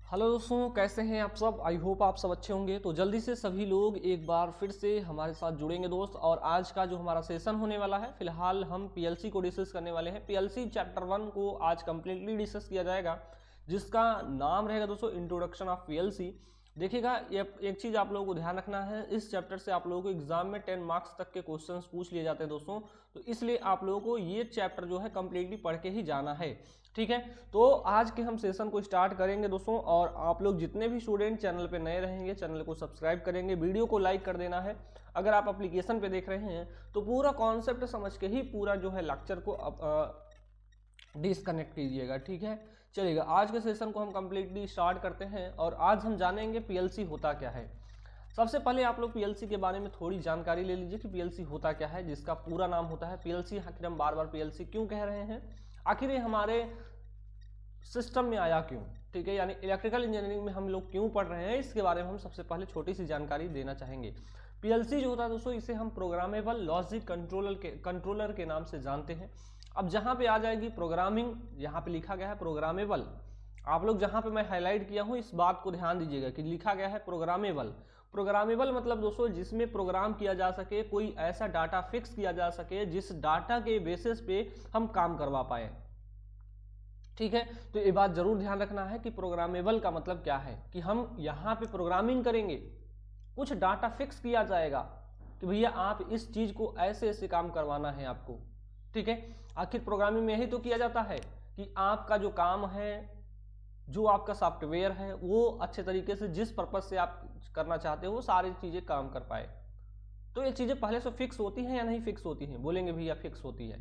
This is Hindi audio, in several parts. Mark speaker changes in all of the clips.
Speaker 1: हेलो दोस्तों, कैसे हैं आप सब। आई होप आप सब अच्छे होंगे। तो जल्दी से सभी लोग एक बार फिर से हमारे साथ जुड़ेंगे दोस्त। और आज का जो हमारा सेशन होने वाला है, फिलहाल हम पीएलसी को डिस्कस करने वाले हैं। पीएलसी चैप्टर 1 को आज कंप्लीटली डिस्कस किया जाएगा, जिसका नाम रहेगा दोस्तों इंट्रोडक्शन ऑफ पीएलसी। देखिएगा, ये एक चीज आप लोगों को ध्यान रखना है, इस चैप्टर से आप लोगों को एग्जाम में 10 मार्क्स तक के क्वेश्चंस पूछ लिए जाते हैं दोस्तों। तो इसलिए आप लोगों को ये चैप्टर जो है कंप्लीटली पढ़ के ही जाना है, ठीक है। तो आज के हम सेशन को स्टार्ट करेंगे दोस्तों। और आप लोग जितने भी स्टूडेंट चैनल पे नए रहेंगे, चैनल को सब्सक्राइब करेंगे, वीडियो को लाइक कर देना है। अगर आप एप्लीकेशन पे देख रहे हैं तो पूरा कॉन्सेप्ट समझ के ही पूरा जो है लेक्चर को डिसकनेक्ट कीजिएगा, ठीक है। चलिएगा, आज के सेशन को हम कंप्लीटली स्टार्ट करते हैं। और आज हम जानेंगे पीएलसी होता क्या है। सबसे पहले आप लोग पीएलसी के बारे में थोड़ी जानकारी ले लीजिए कि पीएलसी होता क्या है, जिसका पूरा नाम होता है पीएलसी। आखिर हम बार बार पीएलसी क्यों कह रहे हैं, आखिर ये हमारे सिस्टम में आया क्यों, ठीक है। यानी इलेक्ट्रिकल इंजीनियरिंग में हम लोग क्यों पढ़ रहे हैं, इसके बारे में हम सबसे पहले छोटी सी जानकारी देना चाहेंगे। पीएलसी जो होता है दोस्तों, इसे हम प्रोग्रामेबल लॉजिक कंट्रोलर के नाम से जानते हैं। अब जहां पे आ जाएगी प्रोग्रामिंग, यहाँ पे लिखा गया है प्रोग्रामेबल। आप लोग जहां पे मैं हाईलाइट किया हूं, इस बात को ध्यान दीजिएगा कि लिखा गया है प्रोग्रामेबल। प्रोग्रामेबल मतलब दोस्तों जिसमें प्रोग्राम किया जा सके, कोई ऐसा डाटा फिक्स किया जा सके जिस डाटा के बेसिस पे हम काम करवा पाए, ठीक है। तो ये बात जरूर ध्यान रखना है कि प्रोग्रामेबल का मतलब क्या है, कि हम यहाँ पे प्रोग्रामिंग करेंगे, कुछ डाटा फिक्स किया जाएगा कि भैया आप इस चीज को ऐसे ऐसे काम करवाना है आपको, ठीक है। आखिर प्रोग्रामिंग में यही तो किया जाता है कि आपका जो काम है, जो आपका सॉफ्टवेयर है, वो अच्छे तरीके से जिस पर्पज से आप करना चाहते हो वो सारी चीजें काम कर पाए। तो ये चीजें पहले से फिक्स होती हैं या नहीं फिक्स होती हैं, बोलेंगे भैया फिक्स होती है।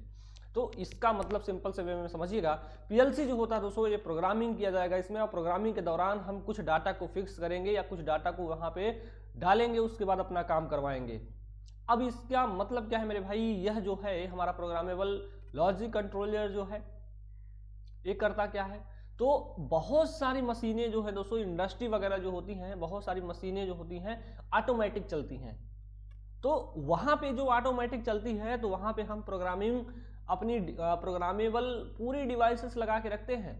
Speaker 1: तो इसका मतलब सिंपल से वे में समझिएगा, पीएलसी जो होता है दोस्तों, ये प्रोग्रामिंग किया जाएगा इसमें। और प्रोग्रामिंग के दौरान हम कुछ डाटा को फिक्स करेंगे या कुछ डाटा को वहां पे डालेंगे, उसके बाद अपना काम करवाएंगे। अब इसका मतलब क्या है मेरे भाई, यह जो है हमारा प्रोग्रामेबल लॉजिक कंट्रोलर जो है, ये करता क्या है। तो बहुत सारी मशीनें जो है दोस्तों, इंडस्ट्री वगैरह जो होती हैं, बहुत सारी मशीनें जो होती हैं ऑटोमेटिक चलती हैं। तो वहां पे जो ऑटोमेटिक चलती है, तो वहां पे हम प्रोग्रामिंग अपनी प्रोग्रामेबल पूरी डिवाइसेस लगा के रखते हैं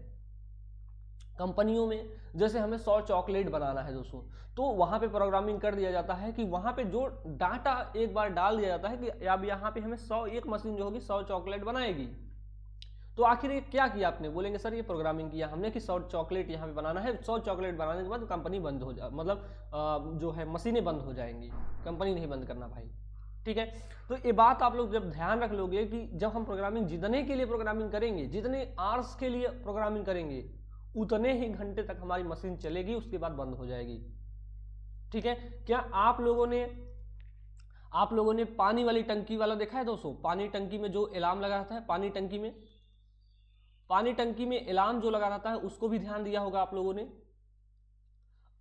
Speaker 1: कंपनियों में। जैसे हमें 100 चॉकलेट बनाना है दोस्तों, तो वहां पे प्रोग्रामिंग कर दिया जाता है कि वहां पे जो डाटा एक बार डाल दिया जाता है कि अब यहाँ पे हमें 100, एक मशीन जो होगी 100 चॉकलेट बनाएगी। तो आखिर ये क्या किया आपने, बोलेंगे सर ये प्रोग्रामिंग किया हमने कि 100 चॉकलेट यहाँ पे बनाना है। 100 चॉकलेट बनाने के बाद कंपनी बंद हो जा, मतलब जो है मशीनें बंद हो जाएंगी, कंपनी नहीं बंद करना भाई, ठीक है। तो ये बात आप लोग जब ध्यान रख लोगे कि जब हम प्रोग्रामिंग जितने के लिए प्रोग्रामिंग करेंगे, जितने आवर्स के लिए प्रोग्रामिंग करेंगे, उतने ही घंटे तक हमारी मशीन चलेगी, उसके बाद बंद हो जाएगी, ठीक है। क्या आप लोगों ने पानी वाली टंकी वाला देखा है दोस्तों। पानी टंकी में जो अलार्म लगा रहता है, पानी टंकी में अलार्म जो लगा रहता है, उसको भी ध्यान दिया होगा आप लोगों ने।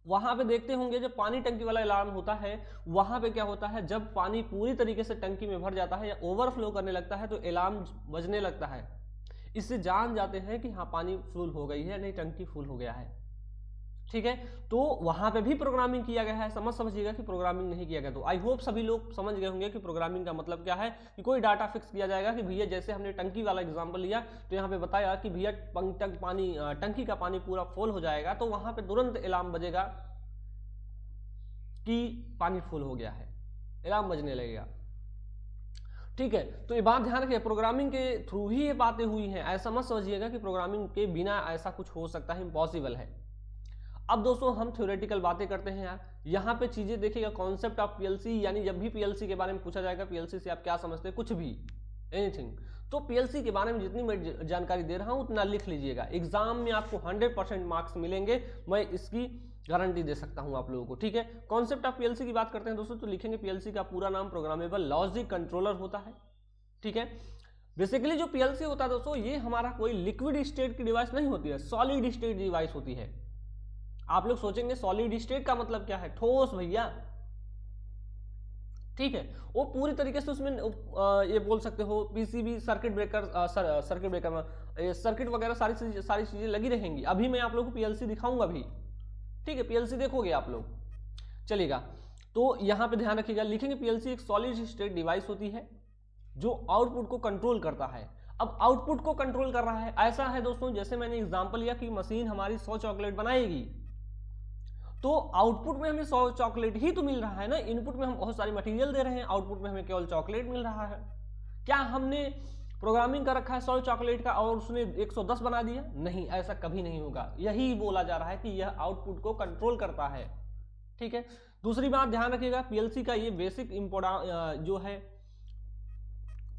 Speaker 1: वहां पे देखते होंगे जब पानी टंकी वाला अलार्म होता है, वहां पे क्या होता है, जब पानी पूरी तरीके से टंकी में भर जाता है या ओवरफ्लो करने लगता है, तो अलार्म बजने लगता है। इससे जान जाते हैं कि हाँ पानी फुल हो गई है, नहीं टंकी फुल हो गया है, ठीक है। तो वहां पे भी प्रोग्रामिंग किया गया है। समझिएगा कि प्रोग्रामिंग नहीं किया गया। तो आई होप सभी लोग समझ गए होंगे कि प्रोग्रामिंग का मतलब क्या है, कि कोई डाटा फिक्स किया जाएगा कि भैया जैसे हमने टंकी वाला एग्जांपल लिया, तो यहाँ पे बताया कि भैया टंकी का पानी पूरा फुल हो जाएगा, तो वहां पे तुरंत अलार्म बजेगा कि पानी फुल हो गया है, अलार्म बजने लगेगा, ठीक है। तो ये बात ध्यान रखिए, प्रोग्रामिंग के थ्रू ही ये बातें हुई हैं। ऐसा मत समझिएगा कि प्रोग्रामिंग के बिना ऐसा कुछ हो सकता है, इम्पॉसिबल है। अब दोस्तों हम थ्योरेटिकल बातें करते हैं यार। यहाँ पे चीजें देखिएगा, कॉन्सेप्ट ऑफ पीएलसी, यानी जब भी पीएलसी के बारे में पूछा जाएगा, पीएलसी से आप क्या समझते हैं, कुछ भी एनीथिंग, तो पीएलसी के बारे में जितनी मैं जानकारी दे रहा हूं उतना लिख लीजिएगा। एग्जाम में आपको 100% मार्क्स मिलेंगे, मैं इसकी गारंटी दे सकता हूं आप लोगों को, ठीक है। कॉन्सेप्ट ऑफ पीएलसी की बात करते हैं दोस्तों, तो लिखेंगे पीएलसी का पूरा नाम प्रोग्रामेबल लॉजिक कंट्रोलर होता है, ठीक है। बेसिकली जो पीएलसी होता है दोस्तों, ये हमारा कोई लिक्विड स्टेट की डिवाइस नहीं होती है, सॉलिड स्टेट डिवाइस होती है। आप लोग सोचेंगे सॉलिड स्टेट का मतलब क्या है, ठोस भैया, ठीक है। वो पूरी तरीके से उसमें ये बोल सकते हो पीसीबी, सर्किट वगैरह सारी चीजें लगी रहेंगी। अभी मैं आप लोगों को पीएलसी दिखाऊंगा भी, ठीक है, पीएलसी देखोगे आप लोग, चलेगा। तो यहां पे ध्यान रखिएगा, लिखेंगे पीएलसी एक सॉलिड स्टेट डिवाइस होती है जो आउटपुट को कंट्रोल करता है। अब आउटपुट को कंट्रोल कर रहा है, ऐसा है दोस्तों जैसे मैंने एग्जांपल लिया कि मशीन हमारी 100 चॉकलेट बनाएगी, तो आउटपुट में हमें 100 चॉकलेट ही तो मिल रहा है ना, इनपुट में हम बहुत सारी मटेरियल दे रहे हैं, आउटपुट में हमें केवल चॉकलेट मिल रहा है। क्या हमने प्रोग्रामिंग कर रखा है 100 चॉकलेट का और उसने 110 बना दिया? नहीं, ऐसा कभी नहीं होगा। यही बोला जा रहा है कि यह आउटपुट को कंट्रोल करता है। ठीक है, दूसरी बात ध्यान रखिएगा, पीएलसी का ये बेसिक जो है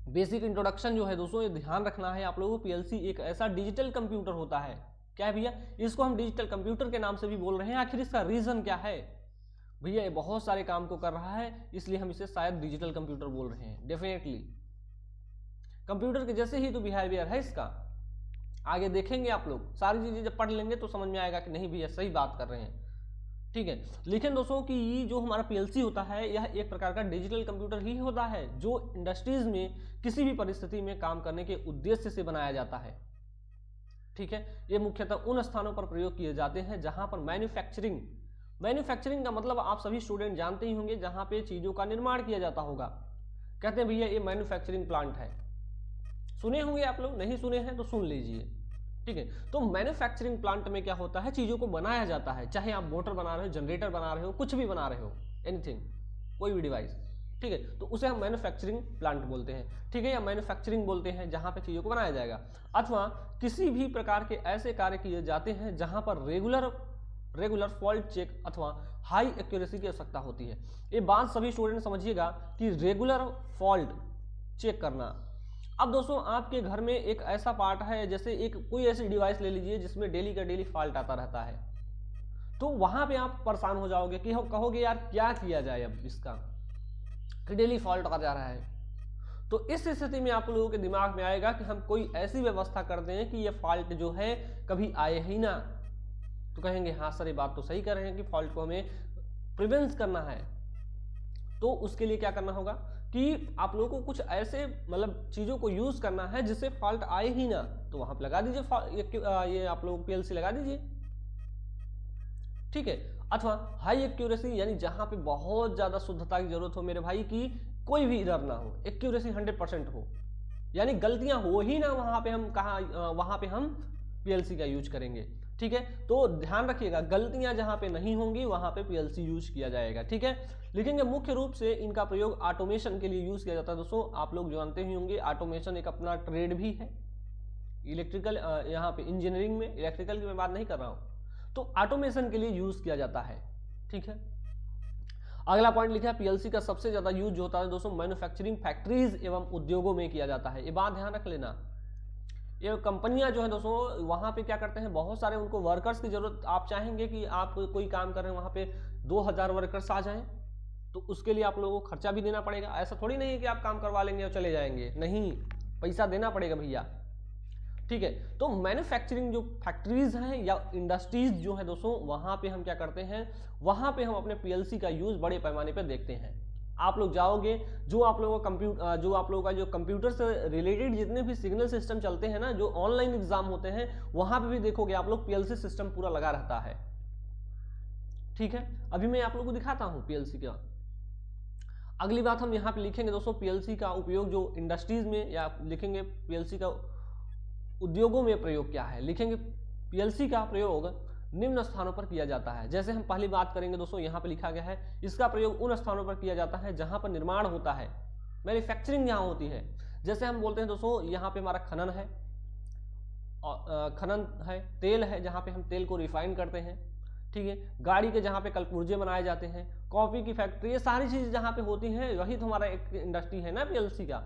Speaker 1: बेसिक इंट्रोडक्शन जो है दोस्तों, ये ध्यान रखना है आप लोगों को। पीएलसी एक ऐसा डिजिटल कंप्यूटर होता है। क्या है भैया? इसको हम डिजिटल कंप्यूटर के नाम से भी बोल रहे हैं। आखिर इसका रीजन क्या है? भैया ये बहुत सारे काम को कर रहा है, इसलिए हम इसे शायद डिजिटल कंप्यूटर बोल रहे हैं। डेफिनेटली कंप्यूटर के जैसे ही तो बिहेवियर है इसका। आगे देखेंगे आप लोग, सारी चीजें जब पढ़ लेंगे तो समझ में आएगा कि नहीं भैया सही बात कर रहे हैं। ठीक है, लेकिन दोस्तों कि ये जो हमारा पीएलसी होता है यह एक प्रकार का डिजिटल कंप्यूटर ही होता है जो इंडस्ट्रीज में किसी भी परिस्थिति में काम करने के उद्देश्य से बनाया जाता है। ठीक है, ये मुख्यतः उन स्थानों पर प्रयोग किए जाते हैं जहां पर मैन्युफैक्चरिंग का मतलब आप सभी स्टूडेंट जानते ही होंगे, जहां पे चीजों का निर्माण किया जाता होगा। कहते हैं भैया ये मैन्युफैक्चरिंग प्लांट है। सुने होंगे आप लोग, नहीं सुने हैं तो सुन लीजिए। ठीक है, तो मैन्युफैक्चरिंग प्लांट में क्या होता है, चीजों को बनाया जाता है, चाहे आप मोटर बना रहे हो, जनरेटर बना रहे हो, कुछ भी बना रहे हो, एनीथिंग, कोई भी डिवाइस। ठीक है, तो उसे हम मैन्युफैक्चरिंग प्लांट बोलते हैं। ठीक है, या मैन्युफैक्चरिंग बोलते हैं जहां पे चीजों को बनाया जाएगा। अथवा किसी भी प्रकार के ऐसे कार्य किए जाते हैं जहां पर रेगुलर फॉल्ट चेक अथवा हाई एक्यूरेसी की आवश्यकता होती है। ये बात सभी स्टूडेंट समझिएगा कि रेगुलर फॉल्ट चेक करना। अब दोस्तों आपके घर में एक ऐसा पार्ट है, जैसे एक कोई ऐसी डिवाइस ले लीजिए जिसमें डेली का डेली फॉल्ट आता रहता है, तो वहां पे आप परेशान हो जाओगे कि कहोगे यार क्या किया जाए अब इसका, कि डेली फॉल्ट आ जा रहा है। तो इस स्थिति में आप लोगों के दिमाग में आएगा कि हम कोई ऐसी व्यवस्था कर दें कि ये फॉल्ट जो है कभी आए ही ना। तो कहेंगे हाँ सर ये बात तो सही कर रहे हैं कि फॉल्ट को हमें प्रिवेंट करना है। तो उसके लिए क्या करना होगा कि आप लोगों को कुछ ऐसे मतलब चीजों को यूज करना है जिससे फॉल्ट आए ही ना। तो वहां पे लगा दीजिए ये आप लोग पीएलसी लगा दीजिए। ठीक है, अथवा हाई एक्यूरेसी, यानी जहां पे बहुत ज्यादा शुद्धता की जरूरत हो मेरे भाई, की कोई भी एरर ना हो, एक्यूरेसी 100% हो, यानी गलतियां हो ही ना, वहां पे हम पीएलसी का यूज करेंगे। ठीक है, तो ध्यान रखिएगा गलतियां जहां पे नहीं होंगी वहां पे पीएलसी यूज किया जाएगा। ठीक है, लिखेंगे मुख्य रूप से इनका प्रयोग ऑटोमेशन के लिए यूज किया जाता है। दोस्तों आप लोग जानते ही होंगे ऑटोमेशन एक अपना ट्रेड भी है। इलेक्ट्रिकल यहाँ पे इंजीनियरिंग में, इलेक्ट्रिकल की मैं बात नहीं कर रहा हूं, तो ऑटोमेशन के लिए यूज किया जाता है। ठीक है, अगला पॉइंट लिखा है पीएलसी का सबसे ज्यादा यूज जो होता है दोस्तों मैन्युफैक्चरिंग फैक्ट्रीज एवं उद्योगों में किया जाता है। ये बात ध्यान रख लेना। ये कंपनियां जो है दोस्तों वहां पे क्या करते हैं, बहुत सारे उनको वर्कर्स की जरूरत, आप चाहेंगे कि आप कोई काम कर रहे हैं वहां पे 2000 वर्कर्स आ जाएं, तो उसके लिए आप लोगों को खर्चा भी देना पड़ेगा। ऐसा थोड़ी नहीं है कि आप काम करवा लेंगे और चले जाएंगे, नहीं, पैसा देना पड़ेगा भैया। ठीक है, तो मैन्युफैक्चरिंग जो फैक्ट्रीज हैं या इंडस्ट्रीज जो है दोस्तों, वहां पे हम क्या करते हैं, वहां पे हम अपने पीएलसी का यूज बड़े पैमाने पर देखते हैं। आप लोग जाओगे, जो आप लोगों का जो कंप्यूटर से रिलेटेड जितने भी सिग्नल सिस्टम चलते हैं ना, जो ऑनलाइन एग्जाम होते हैं, वहां पे भी देखोगे आप लोग पीएलसी सिस्टम पूरा लगा रहता है। ठीक है, अभी मैं आप लोगों को दिखाता हूं पीएलसी का। अगली बात हम यहाँ पे लिखेंगे दोस्तों, पीएलसी का उपयोग जो इंडस्ट्रीज में, या लिखेंगे पीएलसी का उद्योगों में प्रयोग क्या है। लिखेंगे पीएलसी का प्रयोग निम्न स्थानों पर किया जाता है। जैसे हम पहली बात करेंगे दोस्तों, यहाँ पे लिखा गया है इसका प्रयोग उन स्थानों पर किया जाता है जहां पर निर्माण होता है, मैन्युफैक्चरिंग जहां होती है। जैसे हम बोलते हैं दोस्तों, यहाँ पे हमारा खनन है, तेल है, जहां पे हम तेल को रिफाइन करते हैं। ठीक है, गाड़ी के जहां पे कलपुर्जे बनाए जाते हैं, कॉफी की फैक्ट्री, ये सारी चीजें जहां पे होती हैं वही तो हमारा एक इंडस्ट्री है ना पीएलसी का।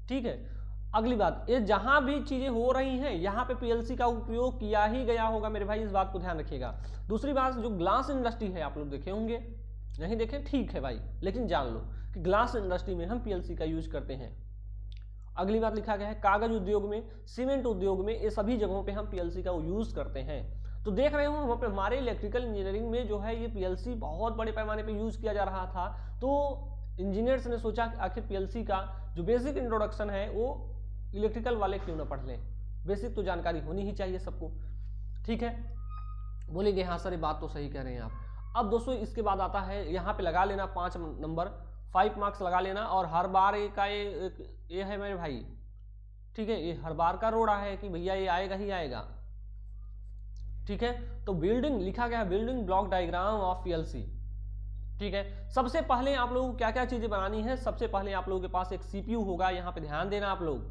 Speaker 1: ठीक है, अगली बात, ये जहां भी चीजें हो रही हैं यहां पे पीएलसी का उपयोग किया ही गया होगा मेरे भाई, इस बात को ध्यान रखिएगा। दूसरी बात, जो ग्लास इंडस्ट्री है, आप लोग देखे होंगे, नहीं देखे ठीक है भाई, लेकिन जान लो कि ग्लास इंडस्ट्री में हम पीएलसी का यूज करते हैं। अगली बात लिखा गया है कागज उद्योग में, सीमेंट उद्योग में, ये सभी जगहों पे हम पीएलसी का यूज करते हैं। तो देख रहे हो हमारे इलेक्ट्रिकल इंजीनियरिंग में जो है ये पीएलसी बहुत बड़े पैमाने पे यूज किया जा रहा था। तो इंजीनियर्स ने सोचा कि आखिर पीएलसी का जो बेसिक इंट्रोडक्शन है वो इलेक्ट्रिकल वाले क्यों ना पढ़ लें, बेसिक तो जानकारी होनी ही चाहिए सबको। ठीक है, बोलेंगे हाँ सर ये बात तो सही कह रहे हैं आप। अब दोस्तों इसके बाद आता है, यहाँ पे लगा लेना 5 नंबर, 5 मार्क्स लगा लेना, और हर बार ये है मेरे भाई। ठीक है, ये हर बार का रोड़ा है कि भैया ये आएगा ही आएगा। ठीक है। तो बिल्डिंग लिखा गया है building block diagram of PLC, ठीक है। सबसे पहले आप लोगों को क्या क्या चीजें बनानी है, सबसे पहले आप लोगों के पास एक सीपीयू होगा, यहाँ पे ध्यान देना आप लोग,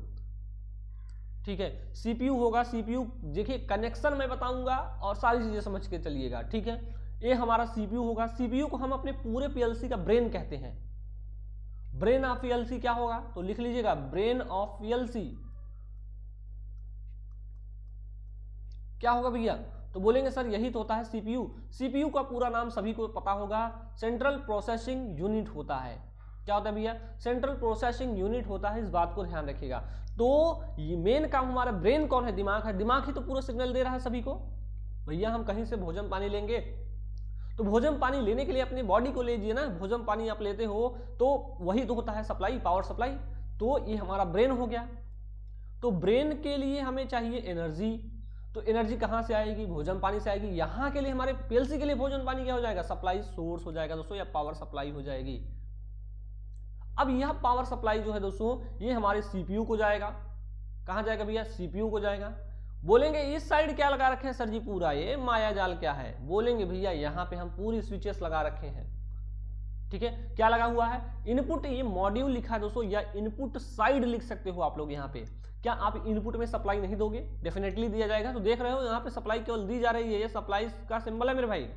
Speaker 1: ठीक है। सीपीयू होगा, सीपीयू देखिए कनेक्शन मैं बताऊंगा और सारी चीजें समझ के चलिएगा, ठीक है। ये हमारा सीपीयू होगा, सीपीयू को हम अपने पूरे पीएलसी का ब्रेन कहते हैं। ब्रेन ऑफ पीएलसी क्या होगा, तो लिख लीजिएगा ब्रेन ऑफ पीएलसी क्या होगा भैया, तो बोलेंगे सर यही तो होता है सीपीयू। सीपीयू का पूरा नाम सभी को पता होगा, सेंट्रल प्रोसेसिंग यूनिट होता है। क्या होता है भैया, सेंट्रल प्रोसेसिंग यूनिट होता है, इस बात को ध्यान रखिएगा। तो ये मेन काम हमारा ब्रेन कौन है, दिमाग है, दिमाग ही तो पूरा सिग्नल दे रहा है सभी को। भैया हम कहीं से भोजन पानी लेंगे तो भोजन पानी लेने के लिए अपनी बॉडी को लीजिए ना, भोजन पानी आप लेते हो तो वही तो होता है सप्लाई, पावर सप्लाई। तो ये हमारा ब्रेन हो गया। तो ब्रेन के लिए हमें चाहिए एनर्जी, तो एनर्जी कहां से आएगी, भोजन पानी से आएगी। यहां के लिए हमारे पीएलसी के लिए भोजन पानी क्या हो जाएगा, सप्लाई सोर्स हो जाएगा दोस्तों, या पावर सप्लाई हो जाएगी। अब यह पावर सप्लाई जो है दोस्तों ये हमारे सीपीयू को जाएगा। कहां जाएगा भैया, सीपीयू को जाएगा। बोलेंगे इस साइड क्या लगा रखे हैं सर जी, पूरा ये माया जाल क्या है, बोलेंगे भैया यहाँ पे हम पूरी स्विचेस लगा रखे हैं, ठीक है। क्या लगा हुआ है, इनपुट, ये मॉड्यूल लिखा है दोस्तों, या इनपुट साइड लिख सकते हो आप लोग यहाँ पे। क्या आप इनपुट में सप्लाई नहीं दोगे, डेफिनेटली दिया जाएगा। तो देख रहे हो यहाँ पे सप्लाई केवल दी जा रही है, ये सप्लाई का सिंबल है मेरे भाई,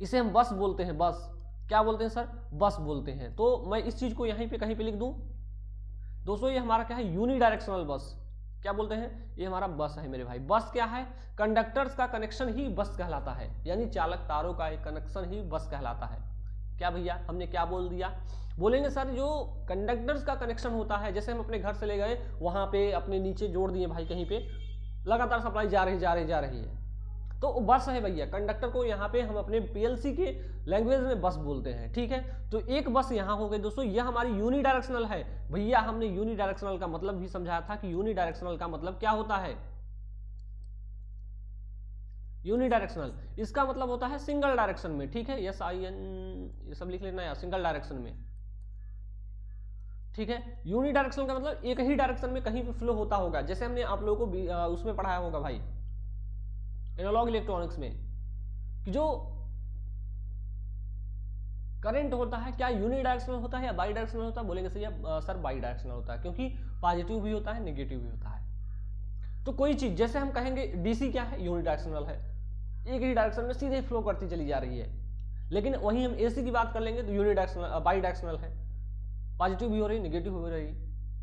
Speaker 1: इसे हम बस बोलते हैं, बस। क्या बोलते हैं सर, बस बोलते हैं। तो मैं इस चीज को यहीं पे कहीं पे लिख दूं दोस्तों, ये हमारा क्या है, यूनिडायरेक्शनल बस। क्या बोलते हैं, ये हमारा बस है मेरे भाई। बस क्या है, कंडक्टर्स का कनेक्शन ही बस कहलाता है, यानी चालक तारों का एक कनेक्शन ही बस कहलाता है। क्या भैया हमने क्या बोल दिया, बोलेंगे सर जो कंडक्टर्स का कनेक्शन होता है, जैसे हम अपने घर से ले गए वहां पे अपने नीचे जोड़ दिए भाई, कहीं पे लगातार सप्लाई जा रही है, तो बस है भैया। कंडक्टर को यहाँ पे हम अपने पीएलसी के लैंग्वेज में बस बोलते हैं, ठीक है। तो एक बस यहाँ हो गई दोस्तों, यह हमारी यूनिडायरेक्शनल है। भैया हमने यूनिडायरेक्शनल का मतलब भी समझाया था कि यूनिडायरेक्शनल का मतलब क्या होता है, यूनिडायरेक्शनल इसका मतलब होता है सिंगल डायरेक्शन में, ठीक है। SIN ये सब लिख लेना यार, सिंगल डायरेक्शन में, ठीक है। यूनिडायरेक्शनल का मतलब एक ही डायरेक्शन में कहीं भी फ्लो होता होगा, जैसे हमने आप लोगों को उसमें पढ़ाया होगा भाई एनालॉग इलेक्ट्रॉनिक्स में, कि जो करंट होता है क्या यूनिडायरेक्शनल होता है या बाई डायरेक्शनल होता है, बोलेंगे सर बाई डायरेक्शनल होता है, क्योंकि पॉजिटिव भी होता है नेगेटिव भी होता है। तो कोई चीज जैसे हम कहेंगे डीसी क्या है, यूनिडायरेक्शनल है, एक ही डायरेक्शन में सीधे फ्लो करती चली जा रही है। लेकिन वहीं हम एसी की बात कर लेंगे तो यूनिडायरेक्शनल बाई डायरेक्शनल है, पॉजिटिव भी हो रही नेगेटिव हो रही।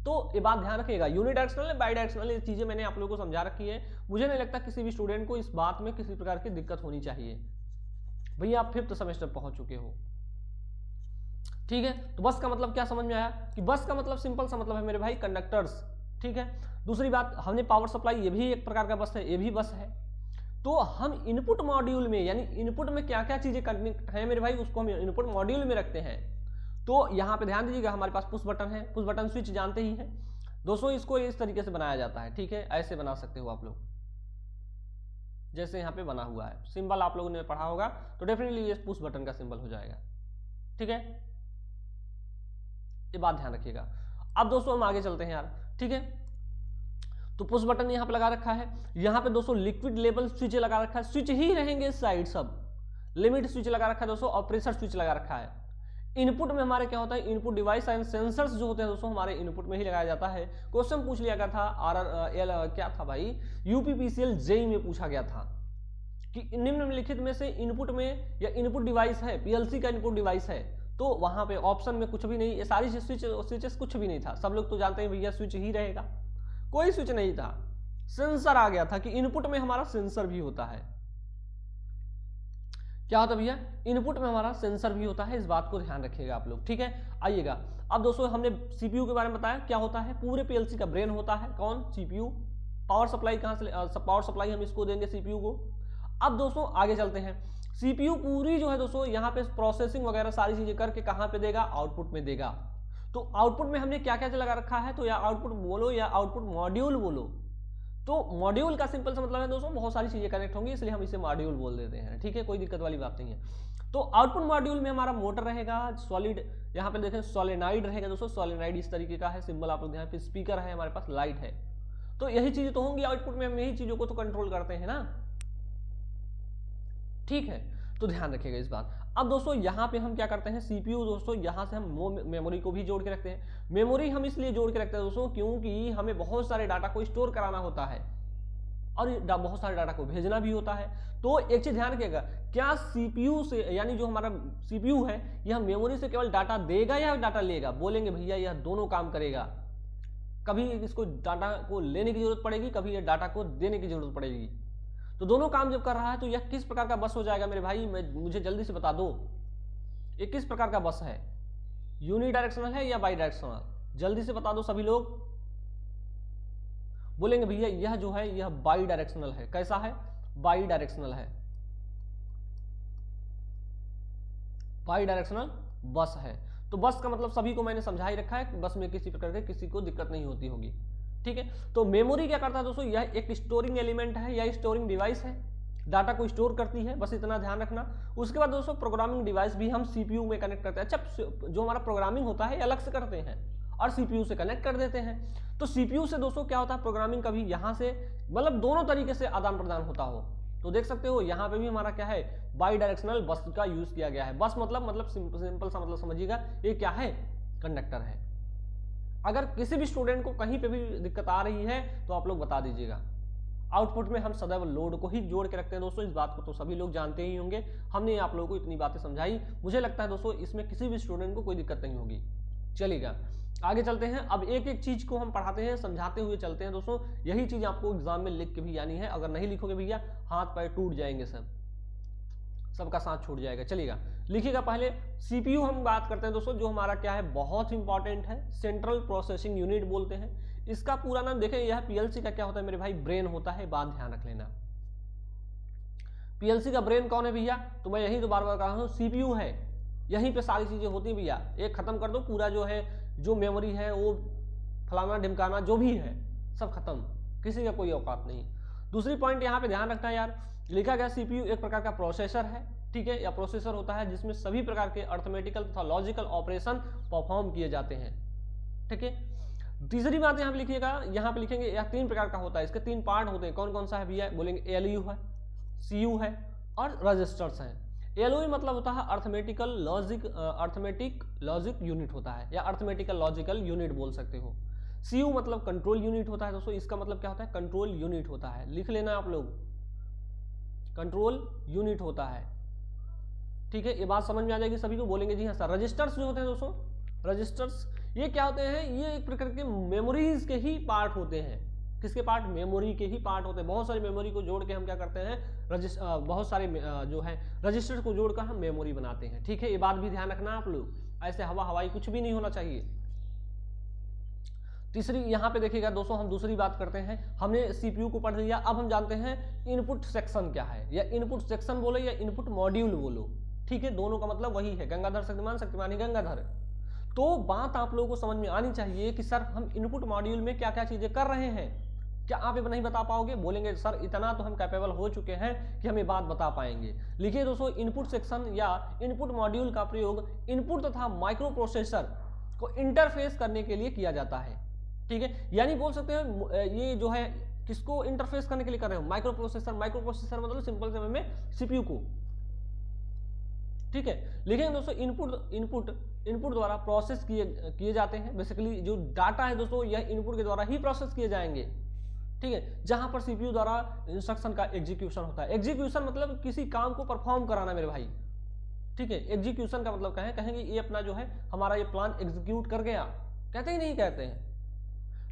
Speaker 1: तो ये बात ध्यान रखिएगा, यूनिडायरेक्शनल है बाई डायरेक्शनल, ये चीजें मैंने आप लोगों को समझा रखी है। मुझे नहीं लगता किसी भी स्टूडेंट को इस बात में किसी प्रकार की दिक्कत होनी चाहिए। भैया आप 5th सेमेस्टर पहुंच चुके हो, ठीक है। तो बस का मतलब क्या समझ में आया, कि बस का मतलब सिंपल सा मतलब है मेरे भाई कंडक्टर्स, ठीक है। दूसरी बात हमने पावर सप्लाई, ये भी एक प्रकार का बस है, ये भी बस है। तो हम इनपुट मॉड्यूल में, यानी इनपुट में क्या क्या चीजें कनेक्ट है मेरे भाई, उसको हम इनपुट मॉड्यूल में रखते हैं। तो यहाँ पे ध्यान दीजिएगा, हमारे पास पुश बटन है, पुश बटन स्विच जानते ही हैं दोस्तों, इसको इस तरीके से बनाया जाता है, ठीक है। ऐसे बना सकते हो आप लोग, जैसे यहाँ पे बना हुआ है सिंबल, आप लोगों ने पढ़ा होगा, तो डेफिनेटली ये पुश बटन का सिंबल हो जाएगा, ठीक है। ये बात ध्यान रखिएगा। अब दोस्तों हम आगे चलते हैं यार, ठीक है। तो पुश बटन यहाँ पे लगा रखा है, यहाँ पे दोस्तों लिक्विड लेवल स्विच लगा रखा है, स्विच ही रहेंगे इस साइड, सब लिमिट स्विच लगा रखा है दोस्तों, और प्रेशर स्विच लगा रखा है। इनपुट में हमारे क्या होता है, इनपुट डिवाइस एंड सेंसर्स जो होते हैं दोस्तों हमारे इनपुट में ही लगाया जाता है। क्वेश्चन पूछ लिया गया था क्या था भाई, यूपीपीसीएल जेई में पूछा गया था कि निम्नलिखित में से इनपुट में या इनपुट डिवाइस है, पीएलसी का इनपुट डिवाइस है, तो वहां पे ऑप्शन में कुछ भी नहीं, ये सारी स्विचेस कुछ भी नहीं था। सब लोग तो जानते हैं भैया स्विच ही रहेगा, कोई स्विच नहीं था, सेंसर आ गया था कि इनपुट में हमारा सेंसर भी होता है। क्या होता है भैया, इनपुट में हमारा सेंसर भी होता है, इस बात को ध्यान रखिएगा आप लोग, ठीक है। आइएगा अब दोस्तों, हमने सीपीयू के बारे में बताया क्या होता है, पूरे पीएलसी का ब्रेन होता है कौन, सीपीयू। पावर सप्लाई कहां से, पावर सप्लाई हम इसको देंगे सीपीयू को। अब दोस्तों आगे चलते हैं, सीपीयू पूरी जो है दोस्तों यहाँ पे प्रोसेसिंग वगैरह सारी चीजें करके कहां पे देगा, आउटपुट में देगा। तो आउटपुट में हमने क्या क्या लगा रखा है, तो या आउटपुट बोलो या आउटपुट मॉड्यूल बोलो। तो मॉड्यूल का सिंपल सा मतलब है दोस्तों बहुत सारी चीजें कनेक्ट होंगी, इसलिए हम इसे मॉड्यूल बोल देते हैं, ठीक है, कोई दिक्कत वाली बात नहीं है। तो आउटपुट मॉड्यूल में हमारा मोटर रहेगा, सॉलिड, यहाँ पे देखें सोलेनाइड रहेगा दोस्तों, सोलेनाइड इस तरीके का है सिंबल, आप लोग यहाँ पे स्पीकर है, हमारे पास लाइट है। तो यही चीजें तो होंगी आउटपुट में, हम यही चीजों को तो कंट्रोल करते हैं ना, ठीक है, तो ध्यान रखिएगा इस बात। अब दोस्तों यहाँ पे हम क्या करते हैं, सीपीयू दोस्तों यहाँ से हम मेमोरी को भी जोड़ के रखते हैं। मेमोरी हम इसलिए जोड़ के रखते हैं दोस्तों क्योंकि हमें बहुत सारे डाटा को स्टोर कराना होता है और बहुत सारे डाटा को भेजना भी होता है। तो एक चीज ध्यान रखिएगा, क्या सीपीयू से यानी जो हमारा सीपीयू है यह मेमोरी से केवल डाटा देगा या डाटा लेगा? बोलेंगे भैया यह दोनों काम करेगा। कभी इसको डाटा को लेने की जरूरत पड़ेगी, कभी यह डाटा को देने की जरूरत पड़ेगी। तो दोनों काम जब कर रहा है तो यह किस प्रकार का बस हो जाएगा मेरे भाई, मुझे जल्दी से बता दो, ये किस प्रकार का बस है? यूनिडायरेक्शनल है या बाई डायरेक्शनल? जल्दी से बता दो सभी लोग। बोलेंगे भैया यह जो है यह बाई डायरेक्शनल है। कैसा है? बाई डायरेक्शनल है, बाई डायरेक्शनल बस है। तो बस का मतलब सभी को मैंने समझा ही रखा है कि बस में किसी प्रकार के किसी को दिक्कत नहीं होती होगी। ठीक है, तो मेमोरी क्या करता है दोस्तों, यह एक स्टोरिंग एलिमेंट है या स्टोरिंग डिवाइस है, डाटा को स्टोर करती है, बस इतना ध्यान रखना। उसके बाद दोस्तों प्रोग्रामिंग डिवाइस भी हम सीपीयू में कनेक्ट करते हैं। अच्छा, जो हमारा प्रोग्रामिंग होता है अलग से करते हैं और सीपीयू से कनेक्ट कर देते हैं। तो सीपीयू से दोस्तों क्या होता है, प्रोग्रामिंग कभी यहाँ से मतलब दोनों तरीके से आदान प्रदान होता हो। तो देख सकते हो यहाँ पे भी हमारा क्या है, बाई डायरेक्शनल बस का यूज किया गया है। बस मतलब सिंपल सा मतलब समझिएगा, ये क्या है, कंडक्टर है। अगर किसी भी स्टूडेंट को कहीं पे भी दिक्कत आ रही है तो आप लोग बता दीजिएगा। आउटपुट में हम सदैव लोड को ही जोड़ के रखते हैं दोस्तों, इस बात को तो सभी लोग जानते ही होंगे। हमने आप लोगों को इतनी बातें समझाई, मुझे लगता है दोस्तों इसमें किसी भी स्टूडेंट को कोई दिक्कत नहीं होगी। चलिएगा आगे चलते हैं। अब एक एक चीज को हम पढ़ाते हैं, समझाते हुए चलते हैं दोस्तों। यही चीज आपको एग्जाम में लिख के भी आनी है, अगर नहीं लिखोगे भैया हाथ पैर टूट जाएंगे, सबका साथ छूट जाएगा। चलिएगा लिखिएगा। पहले सीपीयू हम बात करते हैं दोस्तों, जो हमारा क्या है बहुत इंपॉर्टेंट है, सेंट्रल प्रोसेसिंग यूनिट बोलते हैं इसका पूरा नाम। देखें यह पीएलसी का क्या होता है मेरे भाई, ब्रेन होता है, बात ध्यान रख लेना। पीएलसी का ब्रेन कौन है भैया, तो मैं यही तो बार बार कह रहा हूं, सीपीयू है। यहीं पे सारी चीजें होती है भैया। एक खत्म कर दो, पूरा जो है जो मेमोरी है वो फलाना ढिमकाना जो भी है सब खत्म, किसी का कोई औकात नहीं। दूसरी पॉइंट यहाँ पे ध्यान रखना यार, लिखा गया सीपीयू एक प्रकार का प्रोसेसर है, ठीक है, या प्रोसेसर होता है जिसमें सभी प्रकार के अर्थमेटिकल तथा लॉजिकल ऑपरेशन परफॉर्म किए जाते हैं। ठीक है, तीसरी बात यहाँ पे लिखिएगा, यहाँ पे लिखेंगे यह तीन प्रकार का होता है, इसके तीन पार्ट होते हैं। कौन कौन सा है भैया, बोलेंगे एलयू है, सीयू है और रजिस्टर्स हैं। एलओयू मतलब होता है अर्थमेटिकल लॉजिक यूनिट होता है, या अर्थमेटिकल लॉजिकल यूनिट बोल सकते हो। सीयू मतलब कंट्रोल यूनिट होता है दोस्तों, इसका मतलब क्या होता है, कंट्रोल यूनिट होता है, लिख लेना आप लोग, कंट्रोल यूनिट होता है। ठीक है, ये बात समझ में आ जाएगी सभी को। बोलेंगे जी हाँ सर। रजिस्टर्स जो होते हैं दोस्तों, रजिस्टर्स ये क्या होते हैं, ये एक प्रकार के मेमोरीज के ही पार्ट होते हैं। किसके पार्ट, मेमोरी के ही पार्ट होते हैं। बहुत सारी मेमोरी को जोड़ के हम क्या करते हैं, बहुत सारे जो है रजिस्टर को जोड़कर हम मेमोरी बनाते हैं। ठीक है, ये बात भी ध्यान रखना आप लोग, ऐसे हवा हवाई कुछ भी नहीं होना चाहिए। तीसरी यहाँ पे देखिएगा दोस्तों, हम दूसरी बात करते हैं। हमने सीपीयू को पढ़ लिया, अब हम जानते हैं इनपुट सेक्शन क्या है, या इनपुट सेक्शन बोलो या इनपुट मॉड्यूल बोलो। ठीक है, दोनों का मतलब वही है, गंगाधर शक्तिमान, शक्तिमान ही गंगाधर। तो बात आप लोगों को समझ में आनी चाहिए कि सर हम इनपुट मॉड्यूल में क्या क्या चीजें कर रहे हैं, क्या आप ये नहीं बता पाओगे? बोलेंगे सर इतना तो हम कैपेबल हो चुके हैं कि हम ये बात बता पाएंगे। लिखिए दोस्तों, इनपुट सेक्शन या इनपुट मॉड्यूल का प्रयोग इनपुट तथा माइक्रो प्रोसेसर को इंटरफेस करने के लिए किया जाता है। ठीक है, यानी बोल सकते हैं ये जो है किसको इंटरफेस करने के लिए कर रहे हो, माइक्रो प्रोसेसर। माइक्रो प्रोसेसर मतलब सिंपल से में सीपीयू को। ठीक है, लिखेंगे दोस्तों इनपुट द्वारा प्रोसेस किए जाते हैं। बेसिकली जो डाटा है दोस्तों यह इनपुट के द्वारा ही प्रोसेस किए जाएंगे। ठीक है, जहां पर सीपीयू द्वारा इंस्ट्रक्शन का एग्जीक्यूशन होता है। एग्जीक्यूशन मतलब किसी काम को परफॉर्म कराना मेरे भाई। ठीक है, एग्जीक्यूशन का मतलब कहेंगे ये अपना जो है हमारा ये प्लान एग्जीक्यूट कर गया, कहते ही नहीं कहते हैं,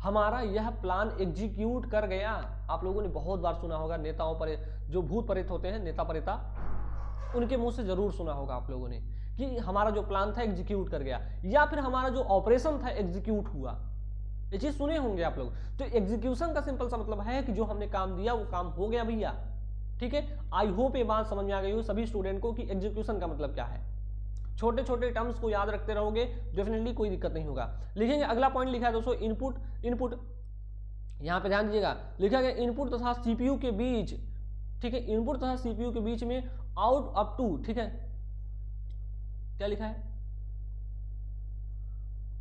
Speaker 1: हमारा यह प्लान एग्जीक्यूट कर गया। आप लोगों ने बहुत बार सुना होगा, नेताओं पर जो भूत प्रेत होते हैं, नेता प्रेता, उनके मुंह से जरूर सुना होगा आप लोगों ने कि हमारा जो प्लान था एग्जीक्यूट कर गया, या फिर हमारा जो ऑपरेशन था एग्जीक्यूट हुआ। ये चीज सुने होंगे आप लोग। तो एग्जीक्यूशन का सिंपल सा मतलब है कि जो हमने काम दिया वो काम हो गया भैया। ठीक है, आई होप ये बात समझ में आ गई हो सभी स्टूडेंट को कि एग्जीक्यूशन का मतलब क्या है। छोटे छोटे टर्म्स को याद रखते रहोगे, डेफिनेटली कोई दिक्कत नहीं होगा। लिखेंगे अगला पॉइंट लिखा है दोस्तों इनपुट यहां पे ध्यान दीजिएगा, लिखा गया इनपुट तथा सीपीयू के बीच। ठीक है, इनपुट तथा सीपीयू के बीच में आउट अप टू, ठीक है, क्या लिखा है,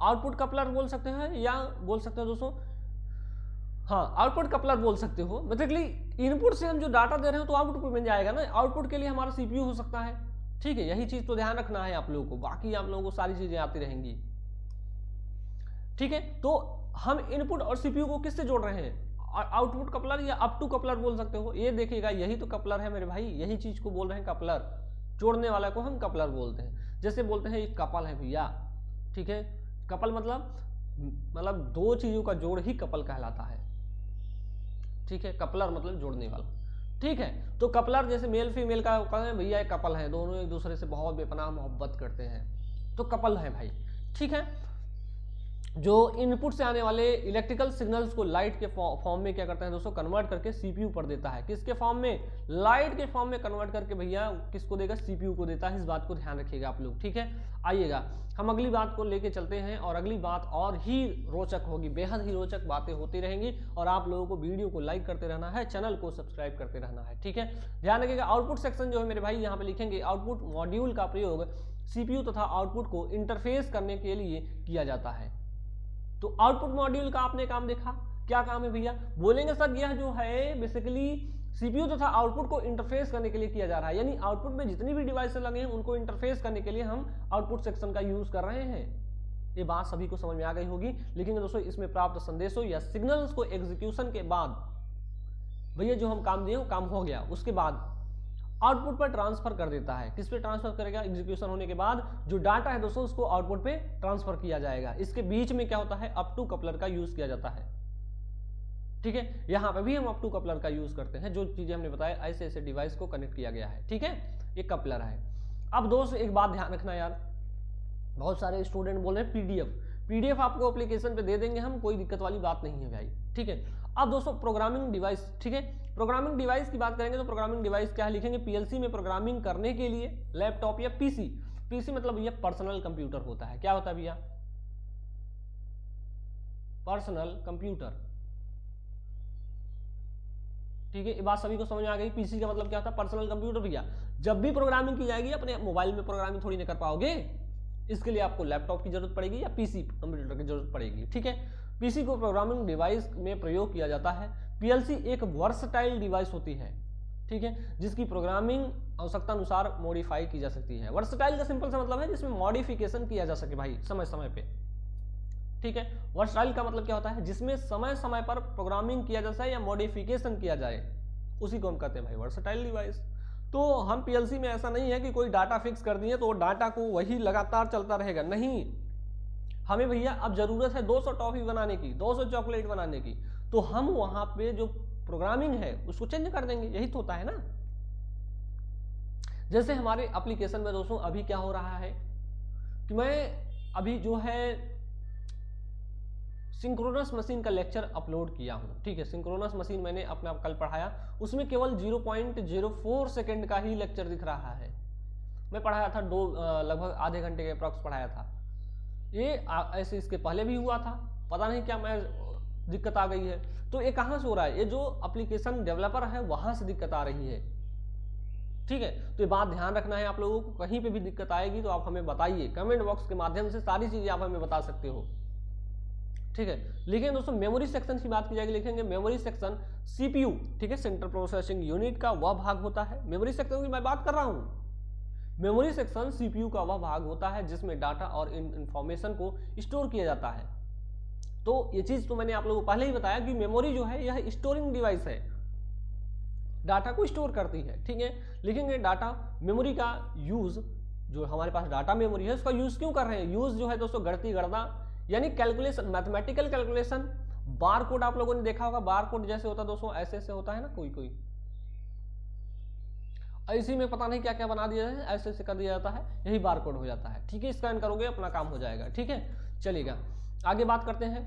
Speaker 1: आउटपुट कपलर बोल सकते हैं, या बोल सकते हैं दोस्तों हाँ, आउटपुट कपलर बोल सकते हो। बेसिकली इनपुट से हम जो डाटा दे रहे हो तो आउटपुट मिल जाएगा ना, आउटपुट के लिए हमारा सीपीयू हो सकता है। ठीक है, यही चीज तो ध्यान रखना है आप लोगों को, बाकी आप लोगों को सारी चीजें आती रहेंगी। ठीक है, तो हम इनपुट और सीपीयू को किससे जोड़ रहे हैं, आउटपुट कपलर या अप टू कपलर बोल सकते हो। ये देखिएगा, यही तो कपलर है मेरे भाई, यही चीज को बोल रहे हैं कपलर, जोड़ने वाला को हम कपलर बोलते हैं। जैसे बोलते हैं ये कपल है भैया, ठीक है, कपल मतलब दो चीजों का जोड़ ही कपल कहलाता है। ठीक है, कपलर मतलब जोड़ने वाला। ठीक है, तो कपलर जैसे मेल फीमेल का कहें भैया एक कपल है, दोनों एक दूसरे से बहुत बेपनाह मोहब्बत करते हैं, तो कपल है भाई। ठीक है, जो इनपुट से आने वाले इलेक्ट्रिकल सिग्नल्स को लाइट के फॉर्म में क्या करता है दोस्तों, कन्वर्ट करके सीपीयू पर देता है। किसके फॉर्म में, लाइट के फॉर्म में कन्वर्ट करके भैया किसको देगा, सीपीयू को देता है। इस बात को ध्यान रखिएगा आप लोग। ठीक है, आइएगा हम अगली बात को लेके चलते हैं, और अगली बात और ही रोचक होगी, बेहद ही रोचक बातें होती रहेंगी, और आप लोगों को वीडियो को लाइक करते रहना है, चैनल को सब्सक्राइब करते रहना है। ठीक है, ध्यान रखिएगा। आउटपुट सेक्शन जो है मेरे भाई यहाँ पे लिखेंगे, आउटपुट मॉड्यूल का प्रयोग सीपीयू तथा आउटपुट को इंटरफेस करने के लिए किया जाता है। तो आउटपुट मॉड्यूल का आपने काम देखा, क्या काम है भैया, बोलेंगे सर यह जो है बेसिकली सीपीयू तथा आउटपुट को इंटरफेस करने के लिए किया जा रहा है, यानी आउटपुट में जितनी भी डिवाइस लगे हैं उनको इंटरफेस करने के लिए हम आउटपुट सेक्शन का यूज कर रहे हैं। ये बात सभी को समझ में आ गई होगी। लेकिन दोस्तों इसमें प्राप्त संदेशों या सिग्नल्स को एग्जीक्यूशन के बाद भैया जो हम काम दिए वो काम हो गया, उसके बाद आउटपुट पर ट्रांसफर कर देता है। किस पे ट्रांसफर करेगा, एग्जीक्यूशन होने के बाद जो डाटा है दोस्तों उसको आउटपुट पे ट्रांसफर किया जाएगा। इसके बीच में क्या होता है, अप टू कपलर का यूज किया जाता है। ठीक है, यहां पे भी हम अप टू कपलर का यूज करते हैं, जो चीजें हमने बताया ऐसे ऐसे डिवाइस को कनेक्ट किया गया है। ठीक है, ये कपलर है। अब दोस्त एक बात ध्यान रखना यार, बहुत सारे स्टूडेंट बोल रहे हैं पीडीएफ आपको एप्लीकेशन पे दे देंगे हम, कोई दिक्कत वाली बात नहीं है भाई। ठीक है, अब दोस्तों प्रोग्रामिंग डिवाइस, ठीक है, प्रोग्रामिंग डिवाइस की बात करेंगे तो प्रोग्रामिंग डिवाइस क्या है, लिखेंगे पीएलसी में प्रोग्रामिंग करने के लिए लैपटॉप या पीसी, पीसी मतलब भैया पर्सनल कंप्यूटर होता है। क्या होता है भैया, पर्सनल कंप्यूटर। ठीक है, ये बात सभी को समझ में आ गई। पीसी का मतलब क्या होता है, पर्सनल कंप्यूटर। भैया जब भी प्रोग्रामिंग की जाएगी अपने मोबाइल में प्रोग्रामिंग थोड़ी ना कर पाओगे, इसके लिए आपको लैपटॉप की जरूरत पड़ेगी या पीसी कंप्यूटर की जरूरत पड़ेगी। ठीक है, पीसी को प्रोग्रामिंग डिवाइस में प्रयोग किया जाता है। पीएलसी एक वर्सटाइल डिवाइस होती है, ठीक है, जिसकी प्रोग्रामिंग आवश्यकता अनुसार मॉडिफाई की जा सकती है। वर्सटाइल का सिंपल सा मतलब है जिसमें मॉडिफिकेशन किया जा सके भाई समय समय पे। ठीक है, वर्सटाइल का मतलब क्या होता है, जिसमें समय समय पर प्रोग्रामिंग किया जा सके या मॉडिफिकेशन किया जाए, उसी को हम कहते हैं भाई वर्सटाइल डिवाइस। तो हम पीएलसी में ऐसा नहीं है कि कोई डाटा फिक्स कर दिए तो डाटा को वही लगातार चलता रहेगा, नहीं। हमें भैया अब जरूरत है 200 टॉफी बनाने की, 200 चॉकलेट बनाने की, तो हम वहां पे जो प्रोग्रामिंग है उसको चेंज कर देंगे, यही तो होता है ना। जैसे हमारे एप्लीकेशन में दोस्तों अभी क्या हो रहा है कि मैं अभी जो है सिंक्रोनस मशीन का लेक्चर अपलोड किया हूं। ठीक है, सिंक्रोनस मशीन मैंने अपना कल पढ़ाया, उसमें केवल 0.04 सेकेंड का ही लेक्चर दिख रहा है। मैं पढ़ाया था लगभग आधे घंटे के अप्रॉक्स पढ़ाया था। ये ऐसे इसके पहले भी हुआ था, पता नहीं क्या मैं दिक्कत आ गई है। तो ये कहां से हो रहा है, ये जो एप्लीकेशन डेवलपर है वहां से दिक्कत आ रही है। ठीक है, तो ये बात ध्यान रखना है आप लोगों को, कहीं पे भी दिक्कत आएगी तो आप हमें बताइए, कमेंट बॉक्स के माध्यम से सारी चीजें आप हमें बता सकते हो। ठीक है, लेकिन दोस्तों मेमोरी सेक्शन की बात की जाएगी, लिखेंगे मेमोरी सेक्शन सीपीयू, ठीक है, सेंट्रल प्रोसेसिंग यूनिट का वह भाग होता है। मेमोरी सेक्शन की मैं बात कर रहा हूं। मेमोरी सेक्शन सीपीयू का वह भाग होता है जिसमें डाटा और इंफॉर्मेशन को स्टोर किया जाता है। तो ये चीज तो मैंने आप लोगों को पहले ही बताया कि मेमोरी जो है यह स्टोरिंग डिवाइस है, डाटा को स्टोर करती है। ठीक है, लिखेंगे डाटा मेमोरी का यूज, जो हमारे पास डाटा मेमोरी है उसका यूज क्यों कर रहे हैं, यूज जो है दोस्तों गणती गणना यानी calculation, mathematical calculation. Bar code आप लोगों ने देखा होगा, बार कोड जैसे होता है दोस्तों, ऐसे ऐसे होता है ना, कोई कोई इसी में पता नहीं क्या क्या बना दिया है, ऐसे ऐसे कर दिया जाता है, यही बार कोड हो जाता है। ठीक है, स्कैन करोगे अपना काम हो जाएगा। ठीक है, चलिएगा आगे बात करते हैं।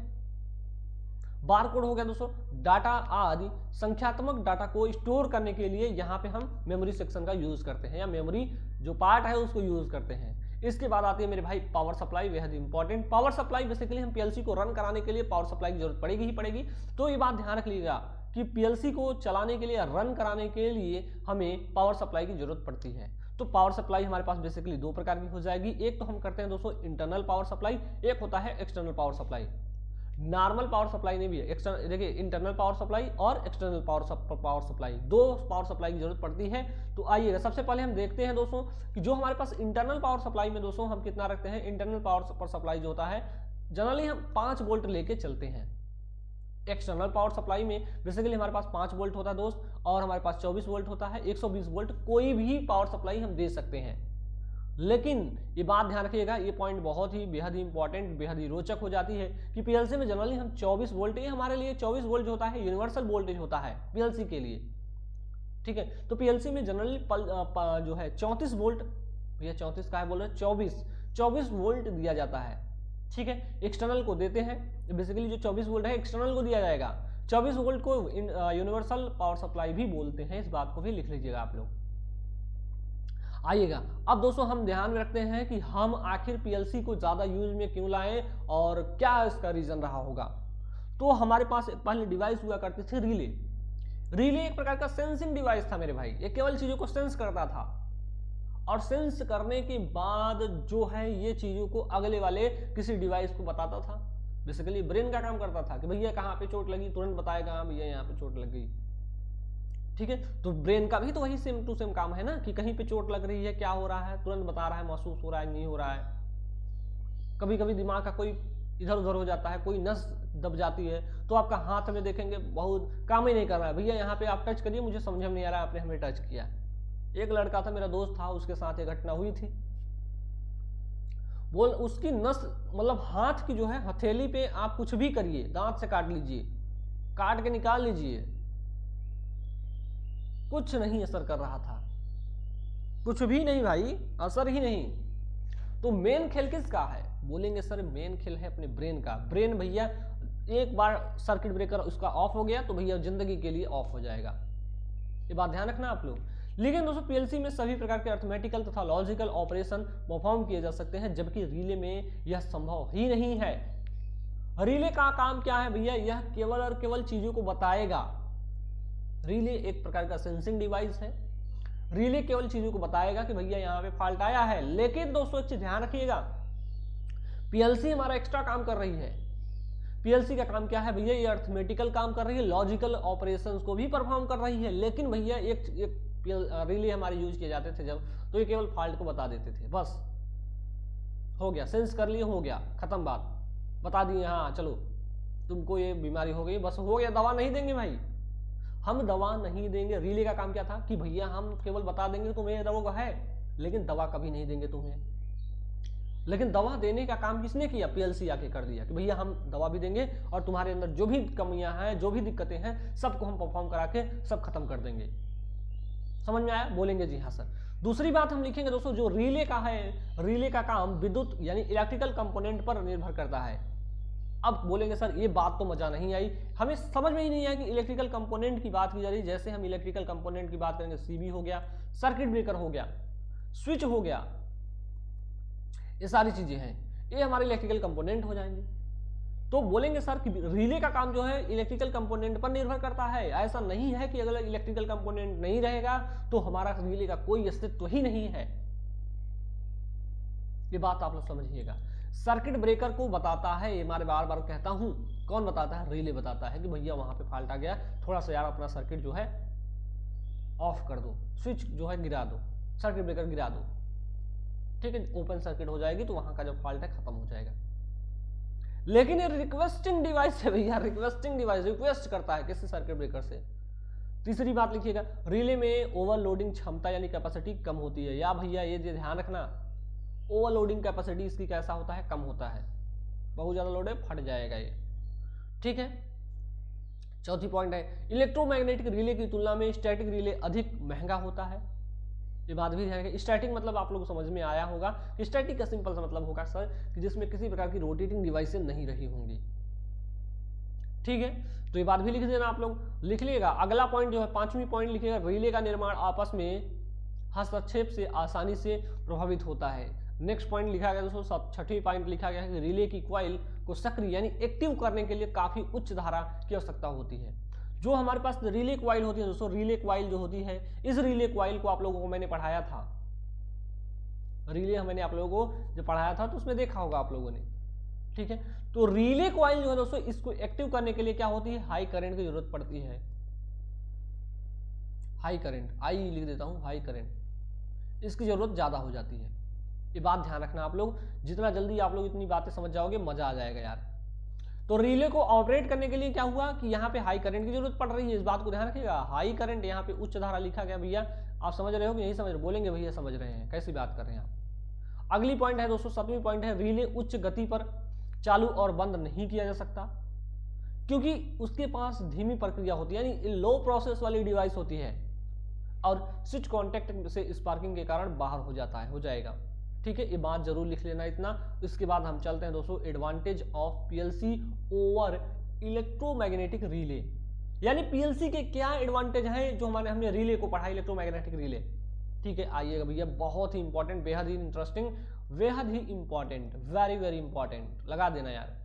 Speaker 1: बार कोड हो गया दोस्तों, डाटा आदि संख्यात्मक डाटा को स्टोर करने के लिए यहाँ पे हम मेमोरी सेक्शन का यूज करते हैं, या मेमोरी जो पार्ट है उसको यूज करते हैं। इसके बाद आती है मेरे भाई पावर सप्लाई, बेहद इंपॉर्टेंट। पावर सप्लाई बेसिकली हम पीएलसी को रन कराने के लिए पावर सप्लाई की जरूरत पड़ेगी ही पड़ेगी। तो ये बात ध्यान रख लीजिएगा कि पीएलसी को चलाने के लिए, रन कराने के लिए हमें पावर सप्लाई की जरूरत पड़ती है। तो पावर सप्लाई हमारे पास बेसिकली दो प्रकार की हो जाएगी। एक तो हम करते हैं दोस्तों इंटरनल पावर सप्लाई, एक होता है external power supply. Normal power supply नहीं भी है, एक्सटर्नल, देखिए इंटरनल पावर सप्लाई और एक्सटर्नल पावर सप्लाई, दो पावर सप्लाई की जरूरत पड़ती है। तो आइएगा सबसे पहले हम देखते हैं दोस्तों कि जो हमारे पास इंटरनल पावर सप्लाई में दोस्तों हम कितना रखते हैं। इंटरनल पावर सप्लाई जो होता है जनरली हम 5 वोल्ट लेके चलते हैं। एक्सटर्नल पावर सप्लाई में बेसिकली हमारे पास 5 वोल्ट होता है दोस्त, और हमारे पास 24 वोल्ट होता है। 120 वोल्ट कोई भी पावर सप्लाई हम दे सकते हैं। लेकिन ये बात ध्यान रखिएगा, ये पॉइंट बहुत ही बेहद ही इंपॉर्टेंट, बेहद ही रोचक हो जाती है कि पीएलसी में जनरली हम 24 वोल्ट, ये हमारे लिए 24 वोल्ट जो होता है यूनिवर्सल वोल्टेज होता है पीएलसी के लिए, ठीक है। तो पीएलसी में जनरली जो है 34 वोल्ट, भैया 34 का है बोल रहे 24 वोल्ट दिया जाता है, ठीक है। एक्सटर्नल को देते हैं, बेसिकली जो 24 वोल्ट है एक्सटर्नल को दिया जाएगा। 24 वोल्ट को यूनिवर्सल पावर सप्लाई भी बोलते हैं, इस बात को भी लिख लीजिएगा आप लोग। आइएगा अब दोस्तों हम ध्यान में रखते हैं कि हम आखिर पीएलसी को ज्यादा यूज में क्यों लाएं और क्या इसका रीजन रहा होगा। तो हमारे पास पहले डिवाइस हुआ करते थे रिले। रिले एक प्रकार का सेंसिंग डिवाइस था मेरे भाई, ये केवल चीजों को सेंस करता था, और सेंस करने के बाद जो है ये चीजों को अगले वाले किसी डिवाइस को बताता था। बेसिकली ब्रेन का काम करता था कि भैया कहाँ पे चोट लगी, तुरंत बताएगा हाँ भैया यहाँ पे चोट लग गई, ठीक है। तो ब्रेन का भी तो वही सेम टू सेम काम है ना कि कहीं पे चोट लग रही है, क्या हो रहा है, तुरंत बता रहा है, महसूस हो रहा है, नहीं हो रहा है। कभी कभी दिमाग का कोई इधर उधर हो जाता है, कोई नस दब जाती है, तो आपका हाथ में देखेंगे बहुत काम ही नहीं कर रहा है, भैया यहाँ पे आप टच करिए, मुझे समझ में नहीं आ रहा है आपने हमें टच किया। एक लड़का था मेरा दोस्त था, उसके साथ ये घटना हुई थी। बोल उसकी नस मतलब हाथ की जो है हथेली पे आप कुछ भी करिए, दांत से काट लीजिए, काट के निकाल लीजिए, कुछ नहीं असर कर रहा था, कुछ भी नहीं भाई, असर ही नहीं। तो मेन खेल किसका है, बोलेंगे सर मेन खेल है अपने ब्रेन का। ब्रेन भैया एक बार सर्किट ब्रेकर उसका ऑफ हो गया तो भैया जिंदगी के लिए ऑफ हो जाएगा, ये बात ध्यान रखना आप लोग। लेकिन दोस्तों पीएलसी में सभी प्रकार के अर्थमेटिकल तथा लॉजिकल ऑपरेशन परफॉर्म किए जा सकते हैं, जबकि रिले में यह संभव ही नहीं है। रिले का काम क्या है भैया, यह केवल और केवल चीजों को बताएगा। रिले एक प्रकार का सेंसिंग डिवाइस है, रिले केवल चीजों को बताएगा कि भैया यहाँ पे फॉल्ट आया है। लेकिन दोस्तों एक चीज ध्यान रखिएगा, पीएलसी हमारा एक्स्ट्रा काम कर रही है। पीएलसी का काम क्या है भैया, ये अर्थमेटिकल काम कर रही है, लॉजिकल ऑपरेशंस को भी परफॉर्म कर रही है। लेकिन भैया एक रिले हमारे यूज किए जाते थे जब, तो ये केवल फॉल्ट को बता देते थे, बस हो गया, सेंस कर लिए, हो गया, खत्म बात, बता दिए हाँ चलो तुमको ये बीमारी हो गई, बस हो गया। दवा नहीं देंगे भाई, हम दवा नहीं देंगे। रिले का काम क्या था कि भैया हम केवल बता देंगे तुम्हें रोग है, लेकिन दवा कभी नहीं देंगे तुम्हें। लेकिन दवा देने का काम किसने किया, पीएलसी आके कर दिया कि भैया हम दवा भी देंगे और तुम्हारे अंदर जो भी कमियां हैं, जो भी दिक्कतें हैं, सबको हम परफॉर्म करा के सब खत्म कर देंगे। समझ में आया, बोलेंगे जी हाँ सर। दूसरी बात हम लिखेंगे दोस्तों, जो रिले का है, रिले का काम विद्युत यानी इलेक्ट्रिकल कंपोनेंट पर निर्भर करता है। अब बोलेंगे सर ये बात तो मजा नहीं आई, हमें समझ में ही नहीं आया कि इलेक्ट्रिकल कंपोनेंट की बात की जा रही है। जैसे हम इलेक्ट्रिकल कंपोनेंट की बात करेंगे, सीबी हो गया, सर्किट ब्रेकर हो गया, स्विच हो गया, ये सारी चीजें हैं, ये हमारे इलेक्ट्रिकल कंपोनेंट हो जाएंगे। तो बोलेंगे सर कि रिले का काम जो है इलेक्ट्रिकल कंपोनेंट पर निर्भर करता है। ऐसा नहीं है कि अगर इलेक्ट्रिकल कंपोनेंट नहीं रहेगा तो हमारा रिले का कोई अस्तित्व ही नहीं है, ये बात आप लोग समझिएगा। सर्किट ब्रेकर को बताता है, ये मैं बार बार कहता हूं, कौन बताता है, रिले बताता है कि भैया वहां पे फॉल्ट आ गया, थोड़ा सा यार अपना सर्किट जो है ऑफ कर दो, स्विच जो है गिरा दो, सर्किट ब्रेकर गिरा दो, ठीक है, ओपन सर्किट हो जाएगी तो वहां का जो फॉल्ट है खत्म हो जाएगा। लेकिन ये रिक्वेस्टिंग डिवाइस है भैया, रिक्वेस्टिंग डिवाइस रिक्वेस्ट करता है किसी सर्किट ब्रेकर से। तीसरी बात लिखिएगा, रिले में ओवरलोडिंग क्षमता यानी कैपेसिटी कम होती है। या भैया ये ध्यान रखना, ओवरलोडिंग कैपेसिटी इसकी कैसा होता है, कम होता है, बहुत ज्यादा लोड है फट जाएगा ये, ठीक है। चौथी पॉइंट है, इलेक्ट्रोमैग्नेटिक रिले की तुलना में स्टैटिक रिले अधिक महंगा होता है। ये बात भी ध्यान रखिए। स्टैटिक मतलब आप लोगों को समझ में आया होगा, स्टैटिक का सिंपल सा मतलब होगा सर कि जिसमें किसी प्रकार की रोटेटिंग डिवाइसें नहीं रही होंगी, ठीक है। तो ये बात भी लिख देना आप लोग, लिख लीजिएगा। अगला पॉइंट जो है, पांचवी पॉइंट लिखिएगा, रिले का निर्माण आपस में हस्तक्षेप से आसानी से प्रभावित होता है। नेक्स्ट पॉइंट लिखा गया दोस्तों, छठी पॉइंट लिखा गया है कि रिले की कॉइल को सक्रिय यानी एक्टिव करने के लिए काफी उच्च धारा की आवश्यकता होती है। जो हमारे पास रिले कॉइल होती है दोस्तों, रिले कॉइल जो होती है, इस रिले कॉइल को आप लोगों को मैंने पढ़ाया था, रिले मैंने आप लोगों को जो पढ़ाया था तो उसमें देखा होगा आप लोगों ने ठीक है। तो रिले कॉइल जो है दोस्तों, इसको एक्टिव करने के लिए क्या होती है, हाई करंट की जरूरत पड़ती है। हाई करंट, आई लिख देता हूं, हाई करंट, इसकी जरूरत ज्यादा हो जाती है। ये बात ध्यान रखना आप लोग, जितना जल्दी आप लोग इतनी बातें समझ जाओगे मजा आ जाएगा यार। तो रिले को ऑपरेट करने के लिए क्या हुआ कि यहाँ पे हाई करंट की जरूरत पड़ रही है, इस बात को ध्यान रखिएगा। हाई करंट, यहाँ पे उच्च धारा लिखा गया भैया, आप समझ रहे हो कि नहीं समझ रहे, बोलेंगे भैया समझ रहे हैं, कैसी बात कर रहे हैं आप। अगली पॉइंट है दोस्तों, 7वीं पॉइंट है, रिले उच्च गति पर चालू और बंद नहीं किया जा सकता, क्योंकि उसके पास धीमी प्रक्रिया होती है, यानी लो प्रोसेस वाली डिवाइस होती है, और स्विच कॉन्टैक्ट से स्पार्किंग के कारण बाहर हो जाता है, हो जाएगा। ठीक है, ये बात जरूर लिख लेना इतना। इसके बाद हम चलते हैं दोस्तों, advantage of PLC over electromagnetic relay, यानी पीएलसी के क्या एडवांटेज हैं जो हमने रिले को पढ़ा, इलेक्ट्रोमैग्नेटिक रिले। ठीक है, आइएगा भैया, बहुत ही इंपॉर्टेंट, बेहद ही इंटरेस्टिंग, बेहद ही इंपॉर्टेंट, वेरी वेरी इंपॉर्टेंट, लगा देना यार।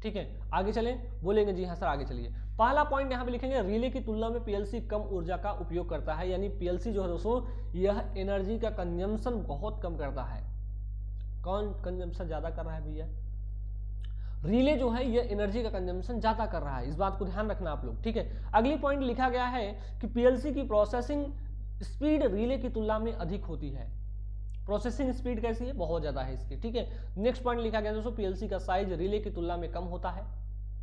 Speaker 1: ठीक है, आगे चलें, बोलेंगे जी हाँ सर आगे चलिए। पहला पॉइंट यहां पे लिखेंगे, रिले की तुलना में पीएलसी कम ऊर्जा का उपयोग करता है, यानी पीएलसी जो है दोस्तों, यह एनर्जी का कंजम्पशन बहुत कम करता है। कौन कंजम्पशन ज्यादा कर रहा है भैया, रिले जो है ये एनर्जी का कंजम्पशन ज्यादा कर रहा है, इस बात को ध्यान रखना आप लोग। ठीक है, अगली पॉइंट लिखा गया है कि पीएलसी की प्रोसेसिंग स्पीड रिले की तुलना में अधिक होती है। प्रोसेसिंग स्पीड कैसी है, बहुत ज्यादा है इसकी। ठीक है, नेक्स्ट पॉइंट लिखा गया दोस्तों, पीएलसी का साइज रिले की तुलना में कम होता है।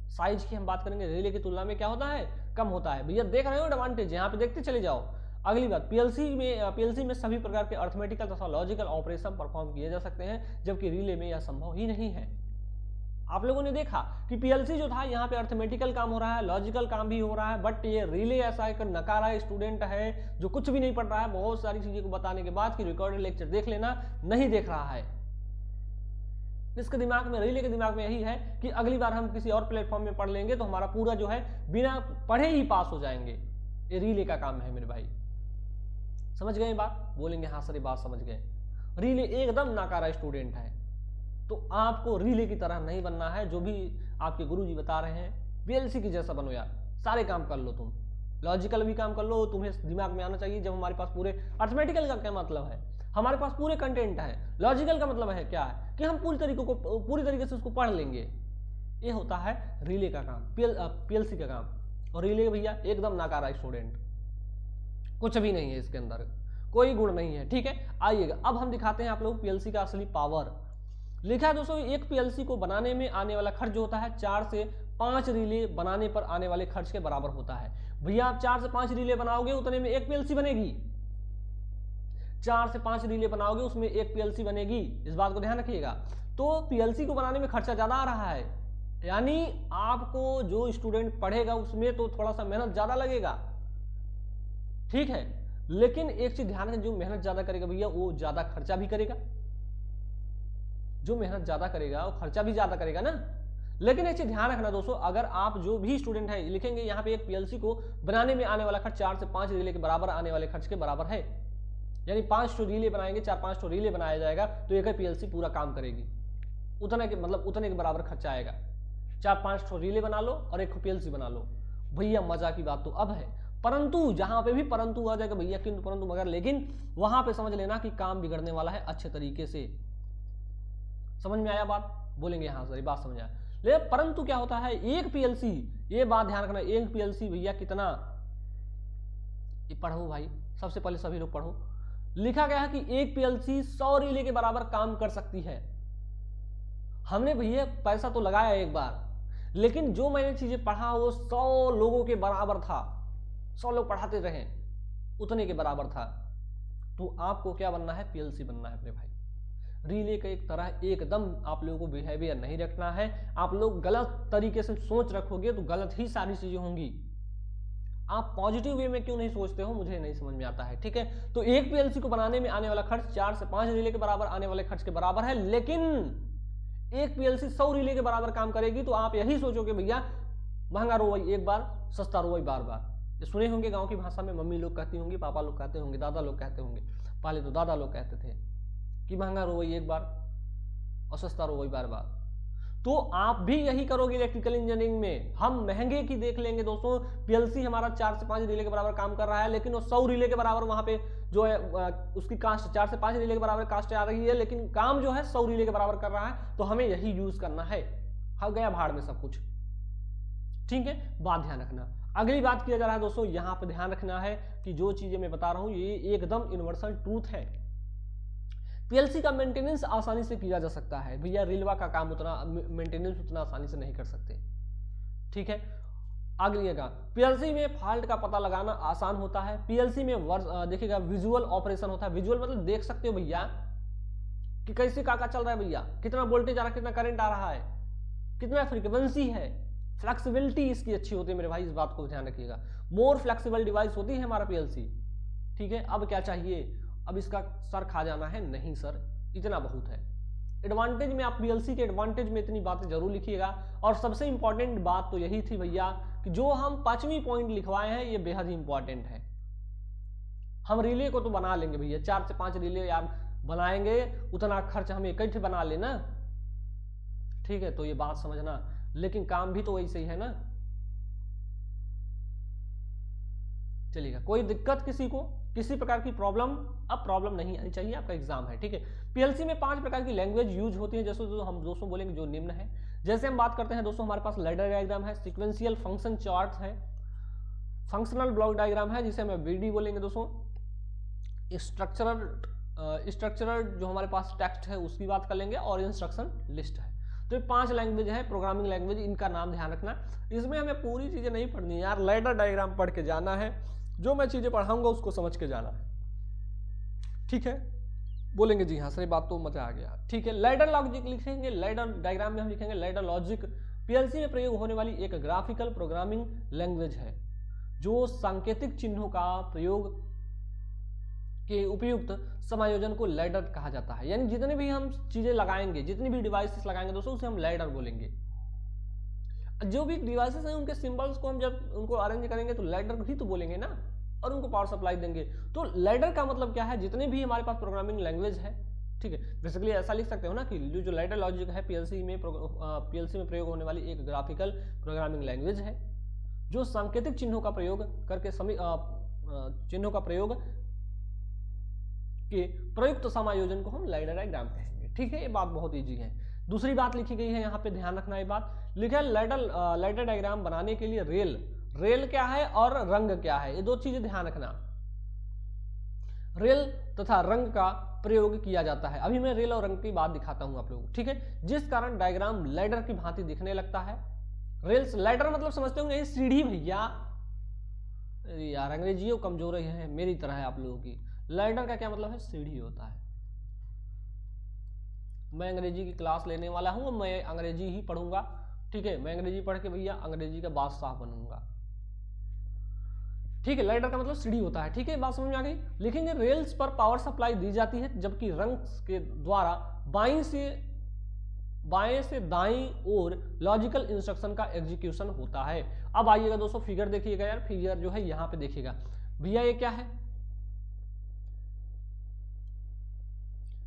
Speaker 1: साइज की हम बात करेंगे, रिले की तुलना में क्या होता है, कम होता है। भैया देख रहे हो एडवांटेज, यहाँ पे देखते चले जाओ। अगली बात, पीएलसी में सभी प्रकार के अर्थमेटिकल तथा लॉजिकल ऑपरेशन परफॉर्म किए जा सकते हैं, जबकि रिले में यह संभव ही नहीं है। आप लोगों ने देखा कि पीएलसी जो था यहाँ पे अर्थमेटिकल काम हो रहा है, लॉजिकल काम भी हो रहा है, बट ये रिले ऐसा एक नकारा स्टूडेंट है जो कुछ भी नहीं पढ़ रहा है, बहुत सारी चीजें को बताने के बाद कि रिकॉर्डेड लेक्चर देख लेना, नहीं देख रहा है। इसके दिमाग में, रिले के दिमाग में यही है कि अगली बार हम किसी और प्लेटफॉर्म में पढ़ लेंगे तो हमारा पूरा जो है बिना पढ़े ही पास हो जाएंगे। ये रिले का काम है मेरे भाई, समझ गए बात, बोलेंगे हाँ सर ये बात समझ गए। रिले एकदम नाकारा स्टूडेंट है, तो आपको रिले की तरह नहीं बनना है, जो भी आपके गुरुजी बता रहे हैं पीएलसी की जैसा बनो यार। सारे काम कर लो तुम, लॉजिकल भी काम कर लो, तुम्हें दिमाग में आना चाहिए जब हमारे पास पूरे, अर्थमेटिकल का क्या मतलब है, हमारे पास पूरे कंटेंट है। लॉजिकल का मतलब है क्या है कि हम पूरी तरीके से उसको पढ़ लेंगे। ये होता है रिले का काम, पीएलसी का काम। और रिले भैया एकदम नाकारा स्टूडेंट, कुछ भी नहीं है इसके अंदर, कोई गुण नहीं है। ठीक है, आइएगा अब हम दिखाते हैं आप लोग पीएलसी का असली पावर। लिखा है दोस्तों, एक पीएलसी को बनाने में आने वाला खर्च जो होता है 4 से 5 रिले बनाने पर आने वाले खर्च के बराबर होता है। भैया आप 4 से 5 रिले बनाओगे उतने में एक पीएलसी बनेगी, 4 से 5 रिले बनाओगे उसमें एक पीएलसी बनेगी, इस बात को ध्यान रखिएगा। तो पीएलसी को बनाने में खर्चा ज्यादा आ रहा है, यानी आपको जो स्टूडेंट पढ़ेगा उसमें तो थोड़ा सा मेहनत ज्यादा लगेगा। ठीक है, लेकिन एक चीज ध्यान है, जो मेहनत ज्यादा करेगा भैया वो ज्यादा खर्चा भी करेगा, जो मेहनत ज्यादा करेगा वो खर्चा भी ज्यादा करेगा ना। लेकिन एक चीज ध्यान रखना दोस्तों, अगर आप जो भी स्टूडेंट है लिखेंगे यहाँ पे एक पीएलसी को बनाने में आने वाला खर्च 4 से 5 रिले के बराबर आने वाले खर्च के बराबर है, यानी 5 रिले बनाएंगे, 4-5 रिले बनाया जाएगा तो एक पीएलसी पूरा काम करेगी, उतने के मतलब उतने के बराबर खर्चा आएगा। 4-5 रिले बना लो और एक पीएलसी बना लो, भैया मजा की बात तो अब है। परंतु जहां पे भी परंतु आ जाएगा भैया, किंतु परंतु मगर, लेकिन वहां पे समझ लेना कि काम बिगड़ने वाला है अच्छे तरीके से। समझ में आया बात, बोलेंगे हाँ सर बात समझ आया। लेकिन परंतु क्या होता है, एक पीएलसी, ये बात ध्यान रखना, एक पीएलसी भैया कितना, ये पढ़ो भाई, सबसे पहले सभी लोग पढ़ो। लिखा गया है कि एक पीएलसी 100 रिले के बराबर काम कर सकती है। हमने भैया पैसा तो लगाया एक बार, लेकिन जो मैंने चीजें पढ़ा वो 100 लोगों के बराबर था, 100 लोग पढ़ाते रहे उतने के बराबर था। तो आपको क्या बनना है, पीएलसी बनना है अपने भाई। रिले का एक तरह एकदम आप लोगों को बिहेवियर नहीं रखना है। आप लोग गलत तरीके से सोच रखोगे तो गलत ही सारी चीजें होंगी। आप पॉजिटिव वे में क्यों नहीं सोचते हो, मुझे नहीं समझ में आता है। ठीक है, तो एक पीएलसी को बनाने में आने वाला खर्च 4 से 5 रिले के बराबर आने वाले खर्च के बराबर है, लेकिन एक पीएलसी 100 रिले के बराबर काम करेगी। तो आप यही सोचोगे भैया महंगा रोवई एक बार, सस्ता रोवई बार बार। ये सुने होंगे गांव की भाषा में, मम्मी लोग कहती होंगी, पापा लोग कहते होंगे, दादा लोग कहते होंगे। पहले तो दादा लोग कहते थे कि महंगा रोवई एक बार और सस्ता रोवई बार बार। तो आप भी यही करोगे इलेक्ट्रिकल इंजीनियरिंग में। हम महंगे की देख लेंगे दोस्तों, पीएलसी हमारा 4 से 5 रिले के बराबर काम कर रहा है, लेकिन वो 100 रिले के बराबर वहां पे जो है उसकी कास्ट 4 से 5 रिले के बराबर कास्ट आ रही है, लेकिन काम जो है 100 रिले के बराबर कर रहा है, तो हमें यही यूज करना है। हो गया भाड़ में सब कुछ, ठीक है। बात ध्यान रखना। अगली बात किया जा रहा है दोस्तों, यहां पर ध्यान रखना है कि जो चीजें मैं बता रहा हूं ये एकदम यूनिवर्सल ट्रूथ है। पीएलसी का मेंटेनेंस आसानी से किया जा सकता है भैया, रेलवा का काम उतना मेंटेनेंस उतना आसानी से नहीं कर सकते, ठीक है। अगली का पीएलसी में फॉल्ट का पता लगाना आसान होता है। पीएलसी में देखिएगा विजुअल ऑपरेशन होता है। विजुअल मतलब देख सकते हो भैया कि कैसे काका चल रहा है भैया, कितना वोल्टेज आ रहा है, कितना करंट आ रहा है, कितना फ्रीक्वेंसी है। फ्लेक्सिबिलिटी इसकी अच्छी होती है मेरे भाई, इस बात को ध्यान रखिएगा। मोर फ्लेक्सिबल डिवाइस होती है हमारा पीएलसी, ठीक है। अब क्या चाहिए, अब इसका सर खा जाना है नहीं सर, इतना बहुत है। एडवांटेज में आप पीएलसी के एडवांटेज में इतनी बातें जरूर लिखिएगा। और सबसे इंपॉर्टेंट बात तो यही थी भैया कि जो हम 5वीं पॉइंट लिखवाए हैं ये बेहद ही इंपॉर्टेंट है। हम रिले को तो बना लेंगे भैया, 4 से 5 रिले यार बनाएंगे, उतना खर्च हम इकट्ठे बना लेना, ठीक है। तो ये बात समझना, लेकिन काम भी तो वैसे ही है ना। चलिएगा, कोई दिक्कत किसी को, किसी प्रकार की प्रॉब्लम, अब प्रॉब्लम नहीं आनी चाहिए, आपका एग्जाम है, ठीक है। पीएलसी में 5 प्रकार की लैंग्वेज यूज होती है, जैसे जो हम दोस्तों बोलेंगे जो निम्न है। जैसे हम बात करते हैं दोस्तों, हमारे पास लैडर डायग्राम है, सीक्वेंशियल फंक्शन चार्ट है, फंक्शनल ब्लॉक डायग्राम है जिसे हम बीडी बोलेंगे दोस्तों, स्ट्रक्चरल जो हमारे पास टेक्स्ट है उसकी बात कर लेंगे, और इंस्ट्रक्शन लिस्ट है। तो ये 5 लैंग्वेज है, प्रोग्रामिंग लैंग्वेज, इनका नाम ध्यान रखना। इसमें हमें पूरी चीजें नहीं पढ़नी है यार, लैडर डायग्राम पढ़ के जाना है, जो मैं चीजें पढ़ाऊंगा उसको समझ के जाना है, ठीक है। बोलेंगे जी हाँ सर, ये बात तो मजा आ गया, ठीक है। लैडर लॉजिक लिखेंगे, लैडर डायग्राम में हम लिखेंगे लैडर लॉजिक। पीएलसी में प्रयोग होने वाली एक ग्राफिकल प्रोग्रामिंग लैंग्वेज है जो सांकेतिक चिन्हों का प्रयोग के उपयुक्त समायोजन को लैडर कहा जाता है। यानी जितने भी हम चीजें लगाएंगे, जितनी भी डिवाइसेस लगाएंगे दोस्तों, उसे हम लैडर बोलेंगे। जो भी डिवाइसेस हैं उनके सिंबल्स को हम जब उनको अरेंज करेंगे तो लैडर ही तो बोलेंगे ना, और उनको पावर सप्लाई देंगे। तो लैडर का मतलब क्या है, जितने भी हमारे पास प्रोग्रामिंग लैंग्वेज है, ठीक है। बेसिकली ऐसा लिख सकते हो ना कि जो लैडर लॉजिक है पीएलसी में प्रयोग होने वाली एक ग्राफिकल प्रोग्रामिंग लैंग्वेज है जो सांकेतिक चिन्हों का प्रयोग करके चिन्हों का प्रयोग के प्रयुक्त समायोजन को हम लैडर डायग्राम कहेंगे, ठीक है। ये बात बहुत ईजी है। दूसरी बात लिखी गई है यहाँ पे, ध्यान रखना ये बात, लिखा है लैडर डायग्राम बनाने के लिए रेल क्या है और रंग क्या है, ये 2 चीजें ध्यान रखना। रेल तथा रंग का प्रयोग किया जाता है। अभी मैं रेल और रंग की बात दिखाता हूं आप लोगों को, ठीक है। जिस कारण डायग्राम लैडर की भांति दिखने लगता है। रेल्स, लैडर मतलब समझते होंगे सीढ़ी भैया, यार अंग्रेजियों कमजोर है मेरी तरह है आप लोगों की। लैडर का क्या मतलब है, सीढ़ी होता है। मैं अंग्रेजी की क्लास लेने वाला हूं, मैं अंग्रेजी ही पढ़ूंगा, ठीक है। मैं अंग्रेजी पढ़ के भैया अंग्रेजी का बादशाह बनूंगा, ठीक है। लैडर का मतलब सीढ़ी होता है, ठीक है। बात समझ में आ गई। लिखेंगे रेल्स पर पावर सप्लाई दी जाती है, जबकि रंग के द्वारा बाएं से दाईं ओर लॉजिकल इंस्ट्रक्शन का एग्जीक्यूशन होता है। अब आइएगा दोस्तों, फिगर देखिएगा यार, फिगर जो है यहाँ पे देखिएगा भैया, ये क्या है,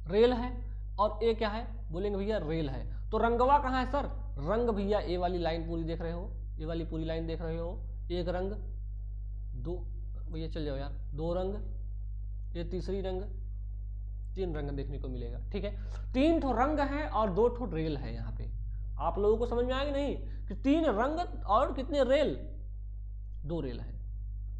Speaker 1: रेल है, और ये क्या है, बोलेंगे भैया रेल है। तो रंगवा कहाँ है सर, रंग भैया ये वाली लाइन पूरी देख रहे हो, ये वाली पूरी लाइन देख रहे हो, एक रंग, 2 भैया चल जाओ यार, 2 रंग, ये तीसरी रंग, 3 रंग देखने को मिलेगा, ठीक है। 3 ठो रंग है और 2 ठो रेल है। यहाँ पे आप लोगों को समझ में आएगा नहीं कि 3 रंग और कितने रेल, 2 रेल है,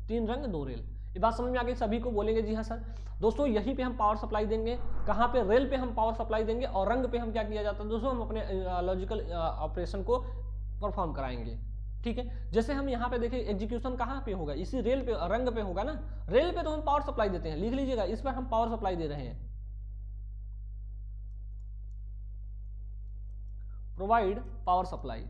Speaker 1: 3 रंग 2 रेल। ये बात समझ में आ गई सभी को, बोलेंगे जी हाँ सर। दोस्तों यहीं पे हम पावर सप्लाई देंगे, कहाँ पे, रेल पे हम पावर सप्लाई देंगे, और रंग पे हम क्या किया जाता है दोस्तों, हम अपने लॉजिकल ऑपरेशन को परफॉर्म कराएंगे, ठीक है। जैसे हम यहाँ पे देखिए एग्जीक्यूशन कहाँ पे होगा, इसी रेल पे, रंग पे होगा ना। रेल पे तो हम पावर सप्लाई देते हैं, लिख लीजिएगा, इस पर हम पावर सप्लाई दे रहे हैं, प्रोवाइड पावर सप्लाई।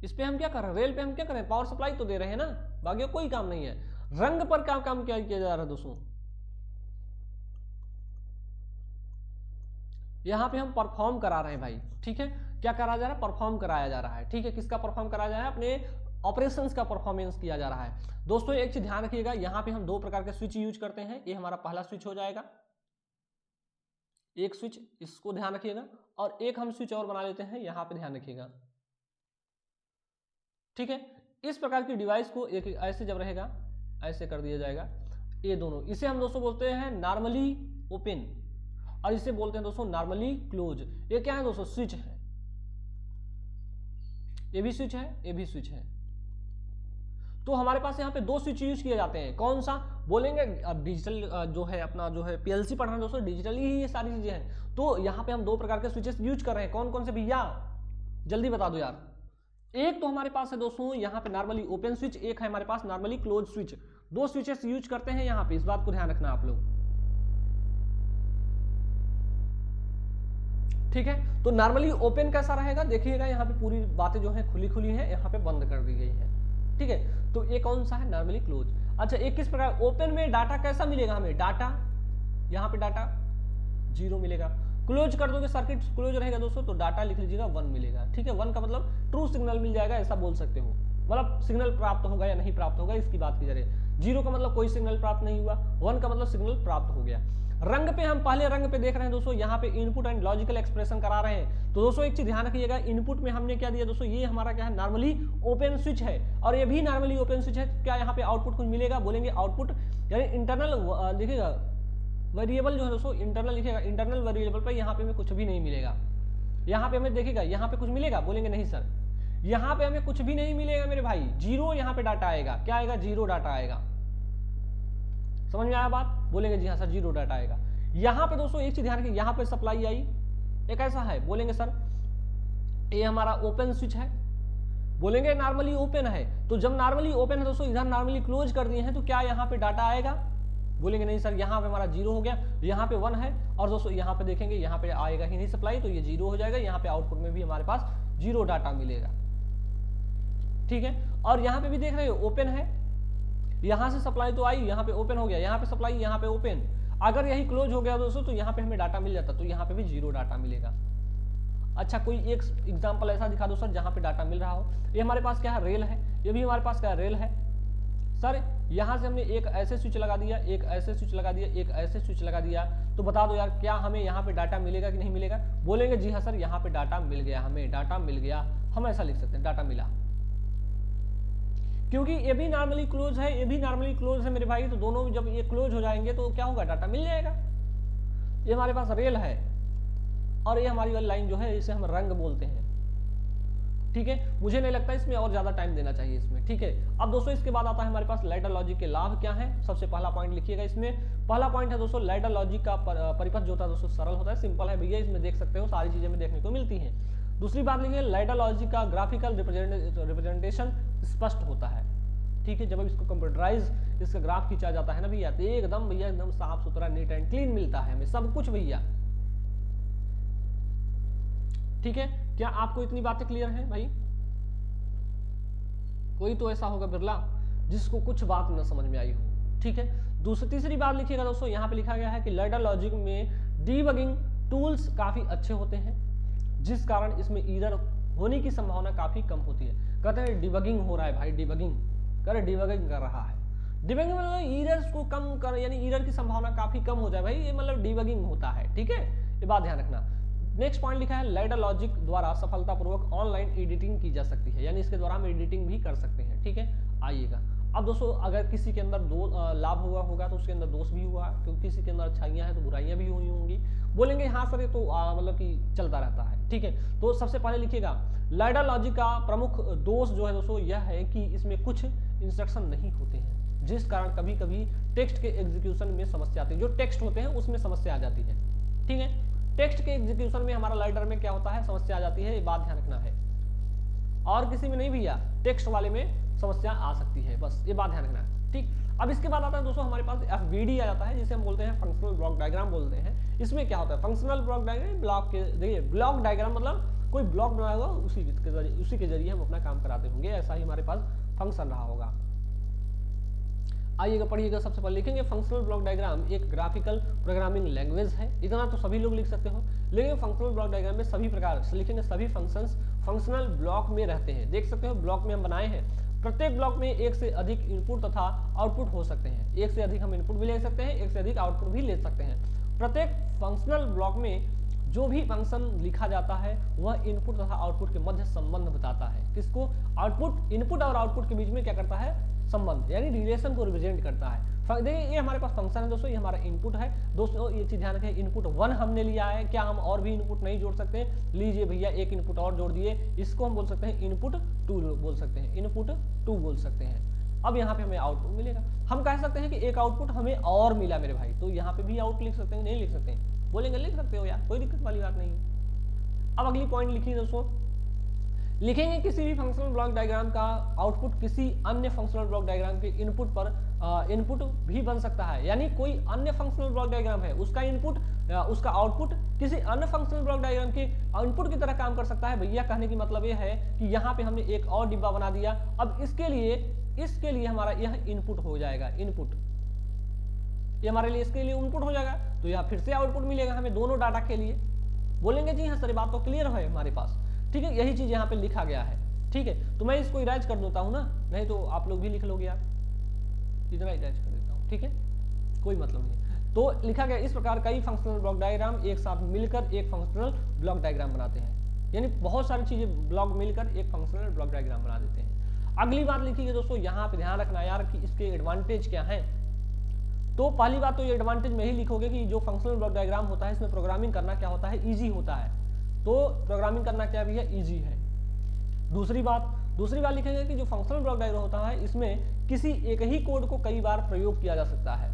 Speaker 1: इस पे हम क्या कर रहे हैं, रेल पे हम क्या कर रहे हैं, पावर सप्लाई तो दे रहे हैं ना, बाकी कोई काम नहीं है। रंग पर क्या काम क्या किया जा रहा है दोस्तों, यहां पे हम परफॉर्म करा रहे हैं भाई, ठीक है। क्या करा जा रहा है, परफॉर्म कराया जा रहा है, ठीक है। किसका परफॉर्म कराया जा रहा है, अपने ऑपरेशंस का परफॉर्मेंस किया जा रहा है। दोस्तों एक चीज ध्यान रखिएगा, यहां पे हम 2 प्रकार के स्विच यूज करते हैं, ये हमारा पहला स्विच हो जाएगा, एक स्विच, इसको ध्यान रखिएगा, और एक हम स्विच और बना लेते हैं, यहां पे ध्यान रखिएगा, ठीक है। इस प्रकार की डिवाइस को एक ऐसे जब रहेगा ऐसे कर दिया जाएगा, ये दोनों, इसे हम दोस्तों बोलते हैं नॉर्मली ओपन और इसे बोलते हैं दोस्तों नॉर्मली क्लोज। ये क्या है दोस्तों, स्विच है, ये भी स्विच है, ये भी स्विच है। तो हमारे पास यहाँ पे दो स्विच यूज किए जाते हैं, कौन सा बोलेंगे, अब डिजिटल जो है अपना जो है पीएलसी पढ़ना दोस्तों, डिजिटली ही ये सारी चीजें हैं। तो यहाँ पे हम दो प्रकार के स्विचेस यूज कर रहे हैं, कौन कौन से भैया, जल्दी बता दो यार। एक तो हमारे पास है दोस्तों यहाँ पे नॉर्मली ओपन स्विच, एक है हमारे पास नॉर्मली क्लोज स्विच, दो स्विचेस यूज करते हैं यहाँ पे, इस बात को ध्यान रखना आप लोग, ठीक है। तो नॉर्मली ओपन कैसा रहेगा, देखिएगा यहाँ पे पूरी बातें जो है खुली खुली है, यहाँ पे बंद कर दी गई है, ठीक है। तो ये कौन सा है, नॉर्मली क्लोज। अच्छा, एक किस प्रकार, ओपन में डाटा कैसा मिलेगा हमें, डाटा यहाँ पे डाटा 0 मिलेगा, क्लोज कर दोगे सर्किट क्लोज रहेगा दोस्तों तो डाटा लिख लीजिएगा 1 मिलेगा, ठीक है। 1 का मतलब ट्रू सिग्नल मिल जाएगा, ऐसा बोल सकते हो, मतलब सिग्नल प्राप्त होगा या नहीं प्राप्त होगा इसकी बात की जा रही है। 0 का मतलब कोई सिग्नल प्राप्त नहीं हुआ, 1 का मतलब सिग्नल प्राप्त हो गया। रंग पे हम पहले रंग पे देख रहे हैं दोस्तों, यहाँ पे इनपुट एंड लॉजिकल एक्सप्रेशन करा रहे हैं। तो दोस्तों एक चीज ध्यान रखिएगा, इनपुट में हमने क्या दिया दोस्तों, ये हमारा क्या है, नॉर्मली ओपन स्विच है और ये भी नॉर्मली ओपन स्विच है। क्या यहाँ पे आउटपुट कुछ मिलेगा, बोलेंगे आउटपुट यानी इंटरनल देखिएगा वेरिएबल जो है दोस्तों, इंटरनल लिखिएगा, इंटरनल वेरिएबल पर यहाँ पे हमें कुछ भी नहीं मिलेगा। यहाँ पे हमें देखिएगा यहाँ पे कुछ मिलेगा, बोलेंगे नहीं सर यहाँ पे हमें कुछ भी नहीं मिलेगा मेरे भाई, 0 यहाँ पे डाटा आएगा, क्या आएगा, 0 डाटा आएगा। समझ में आया बात, बोलेंगे जी हाँ सर 0 डाटा आएगा। यहाँ पे दोस्तों एक चीज ध्यान रखिए, यहाँ पे सप्लाई आई एक ऐसा है, बोलेंगे सर ये हमारा ओपन स्विच है, बोलेंगे नॉर्मली ओपन है। तो जब नॉर्मली ओपन है दोस्तों, इधर नॉर्मली क्लोज कर दिए हैं, तो क्या यहाँ पे डाटा आएगा, बोलेंगे नहीं सर यहाँ पे हमारा 0 हो गया, यहाँ पे 1 है और दोस्तों यहाँ पे देखेंगे यहाँ पे आएगा ही नहीं सप्लाई, तो ये 0 हो जाएगा। यहाँ पे आउटपुट में भी हमारे पास 0 डाटा मिलेगा, ठीक है। और यहाँ पे भी देख रहे हो ओपन है, यहाँ से सप्लाई तो आई, यहाँ पे ओपन हो गया, यहाँ पे सप्लाई, यहाँ पे ओपन। अगर यही क्लोज हो गया दोस्तों तो यहाँ पे हमें डाटा मिल जाता, तो यहाँ पे भी 0 डाटा मिलेगा। अच्छा, कोई एक एग्जांपल ऐसा दिखा दो सर जहाँ पे डाटा मिल रहा हो। ये हमारे पास क्या है, रेल है, ये भी हमारे पास क्या है, रेल है सर। यहाँ से हमने एक ऐसे स्विच लगा दिया, एक ऐसे स्विच लगा दिया, एक ऐसे स्विच लगा दिया, तो बता दो यार क्या हमें यहाँ पे डाटा मिलेगा कि नहीं मिलेगा, बोलेंगे जी हाँ सर यहाँ पे डाटा मिल गया, हमें डाटा मिल गया, हम ऐसा लिख सकते हैं डाटा मिला, क्योंकि ये भी नॉर्मली क्लोज है, ये भी नॉर्मली क्लोज है मेरे भाई। तो दोनों जब ये क्लोज हो जाएंगे तो क्या होगा, डाटा मिल जाएगा। ये हमारे पास रेल है और ये हमारी वाली लाइन जो है इसे हम रंग बोलते हैं, ठीक है। मुझे नहीं लगता इसमें और ज्यादा टाइम देना चाहिए इसमें, ठीक है। अब दोस्तों इसके बाद आता है हमारे पास लैडर लॉजिक के लाभ क्या है। सबसे पहला पॉइंट लिखिएगा, इसमें पहला पॉइंट है दोस्तों लैडर लॉजिक का परिपथ जो होता है दोस्तों सरल होता है, सिंपल है भैया, इसमें देख सकते हो सारी चीजें में देखने को मिलती हैं। दूसरी बात लिखिए, लैडर लॉजिक का ग्राफिकल रिप्रेजेंटेशन स्पष्ट होता है, ठीक है। जब इसको कंप्यूटराइज इसका ग्राफ खींचा जाता है ना भैया, तो एकदम भैया एकदम साफ सुथरा नीट एंड क्लीन मिलता है हमें सब कुछ भैया, ठीक है। क्या आपको इतनी बातें क्लियर हैं भाई? कोई तो ऐसा होगा बिरला जिसको कुछ बात न समझ में आई हो, ठीक है। तीसरी बात लिखिएगा दोस्तों, यहाँ पे लिखा गया है कि लैडर लॉजिक में डीबगिंग टूल्स काफी अच्छे होते हैं, जिस कारण इसमें एरर होने की संभावना काफी कम होती है। कहते हैं डिबगिंग हो रहा है भाई, डिबगिंग कर रहा है, डिबगिंग मतलब एरर्स को कम कर, यानी एरर की संभावना काफी कम हो जाए भाई, ये मतलब डिबगिंग होता है, ठीक है। ये बात ध्यान रखना। नेक्स्ट पॉइंट लिखा है लैडर लॉजिक द्वारा सफलतापूर्वक ऑनलाइन एडिटिंग की जा सकती है, यानी इसके द्वारा हम एडिटिंग भी कर सकते हैं, ठीक है। आइएगा अब दोस्तों, अगर किसी के अंदर लाभ हुआ होगा तो उसके अंदर दोष भी हुआ, क्योंकि किसी के अंदर अच्छाइयाँ हैं तो बुराइयां भी हुई होंगी, बोलेंगे हाँ सर ये तो मतलब कि चलता रहता है, ठीक है। तो सबसे पहले लिखिएगा लैडर लॉजिक का प्रमुख दोष जो है दोस्तों यह है कि इसमें कुछ इंस्ट्रक्शन नहीं होते हैं, जिस कारण कभी कभी टेक्स्ट के एग्जीक्यूशन में समस्या आती है। जो टेक्स्ट होते हैं उसमें समस्या आ जाती है, ठीक है। टेक्स्ट के एग्जीक्यूशन में हमारा लैडर में क्या होता है, समस्या आ जाती है, ये बात ध्यान रखना है। और किसी में नहीं भैया, टेक्स्ट वाले में समस्या आ सकती है, बस ये बात ध्यान रखना है, ठीक। अब इसके बाद आता है दोस्तों हमारे पास FBD आ जाता है, जिसे हम बोलते हैं फंक्शनल ब्लॉक डायग्राम बोलते हैं। इसमें क्या होता है, फंक्शनल ब्लॉक डायग्राम, ब्लॉक के देखिए ब्लॉक डायग्राम मतलब कोई ब्लॉक बनाया होगा उसी के जरिए हम अपना काम कराते होंगे, ऐसा ही हमारे पास फंक्शन रहा होगा। आइएगा पढ़िएगा, सबसे पहले लिखेंगे फंक्शनल ब्लॉक डायग्राम एक ग्राफिकल प्रोग्रामिंग लैंग्वेज है, इतना तो सभी लोग लिख सकते हो। लेकिन फंक्शनल ब्लॉक डायग्राम में सभी प्रकार से लिखेंगे, सभी फंक्शंस फंक्शनल ब्लॉक में रहते हैं। देख सकते हो ब्लॉक में हम बनाए हैं, प्रत्येक ब्लॉक में एक से अधिक इनपुट तथा आउटपुट हो सकते हैं, एक से अधिक हम इनपुट भी ले सकते हैं, एक से अधिक आउटपुट भी ले सकते हैं। प्रत्येक फंक्शनल ब्लॉक में जो भी फंक्शन लिखा जाता है वह इनपुट तथा आउटपुट के मध्य संबंध बताता है। किसको? आउटपुट, इनपुट और आउटपुट के बीच में क्या करता है? संबंध, यानी रिलेशन को रिप्रेजेंट करता है। देखिए ये हमारे पास फंक्शन है दोस्तों, ये हमारा इनपुट है दोस्तों। ये चीज ध्यान रखें, इनपुट 1 हमने लिया है, क्या हम और भी इनपुट नहीं जोड़ सकते? लीजिए भैया एक इनपुट और जोड़ दिए, इसको हम बोल सकते हैं इनपुट 2 बोल सकते हैं, इनपुट 2 बोल सकते हैं। अब यहाँ पे हमें आउटपुट मिलेगा। हम कह सकते हैं कि एक आउटपुट हमें और मिला मेरे भाई, तो यहाँ पे भी आउट लिख सकते हैं, नहीं लिख सकते हैं? बोलेंगे लिख सकते हो यार, कोई दिक्कत वाली बात नहीं है। अब अगली पॉइंट लिखिए दोस्तों, लिखेंगे किसी भी फंक्शनल ब्लॉक डायग्राम का आउटपुट किसी अन्य फंक्शनल ब्लॉक डायग्राम के इनपुट पर इनपुट भी बन सकता है। यानी कोई अन्य फंक्शनल ब्लॉक डायग्राम है, उसका इनपुट उसका आउटपुट किसी अन्य फंक्शनल ब्लॉक डायग्राम के इनपुट की तरह काम कर सकता है। भैया कहने की मतलब ये है कि यहाँ पे हमने एक और डिब्बा बना दिया। अब इसके लिए हमारा यह इनपुट हो जाएगा, इनपुट ये हमारे लिए इसके लिए इनपुट हो जाएगा, तो यहाँ फिर से आउटपुट मिलेगा हमें दोनों डाटा के लिए। बोलेंगे जी हाँ सर बात तो क्लियर है हमारे पास, ठीक है, यही चीज यहाँ पे लिखा गया है, ठीक है। तो मैं इसको इरेज कर देता हूँ ना, नहीं तो आप लोग भी लिख लोगे यार, इतना इरेज कर देता हूँ, ठीक है, कोई मतलब नहीं। तो लिखा गया इस प्रकार कई फंक्शनल ब्लॉक डायग्राम एक साथ मिलकर एक फंक्शनल ब्लॉक डायग्राम बनाते हैं। यानी बहुत सारी चीजें ब्लॉक मिलकर एक फंक्शनल ब्लॉक डायग्राम बना देते हैं। अगली बात लिखिए दोस्तों, यहाँ पे ध्यान रखना यार कि इसके एडवांटेज क्या है। तो पहली बात तो ये एडवांटेज में ही लिखोगे कि जो फंक्शनल ब्लॉक डायग्राम होता है इसमें प्रोग्रामिंग करना क्या होता है? इजी होता है। तो प्रोग्रामिंग करना क्या भी है? इजी है। दूसरी बात लिखेंगे कि जो फंक्शनल ब्लॉक डायग्राम होता है इसमें किसी एक ही कोड को कई बार प्रयोग किया जा सकता है।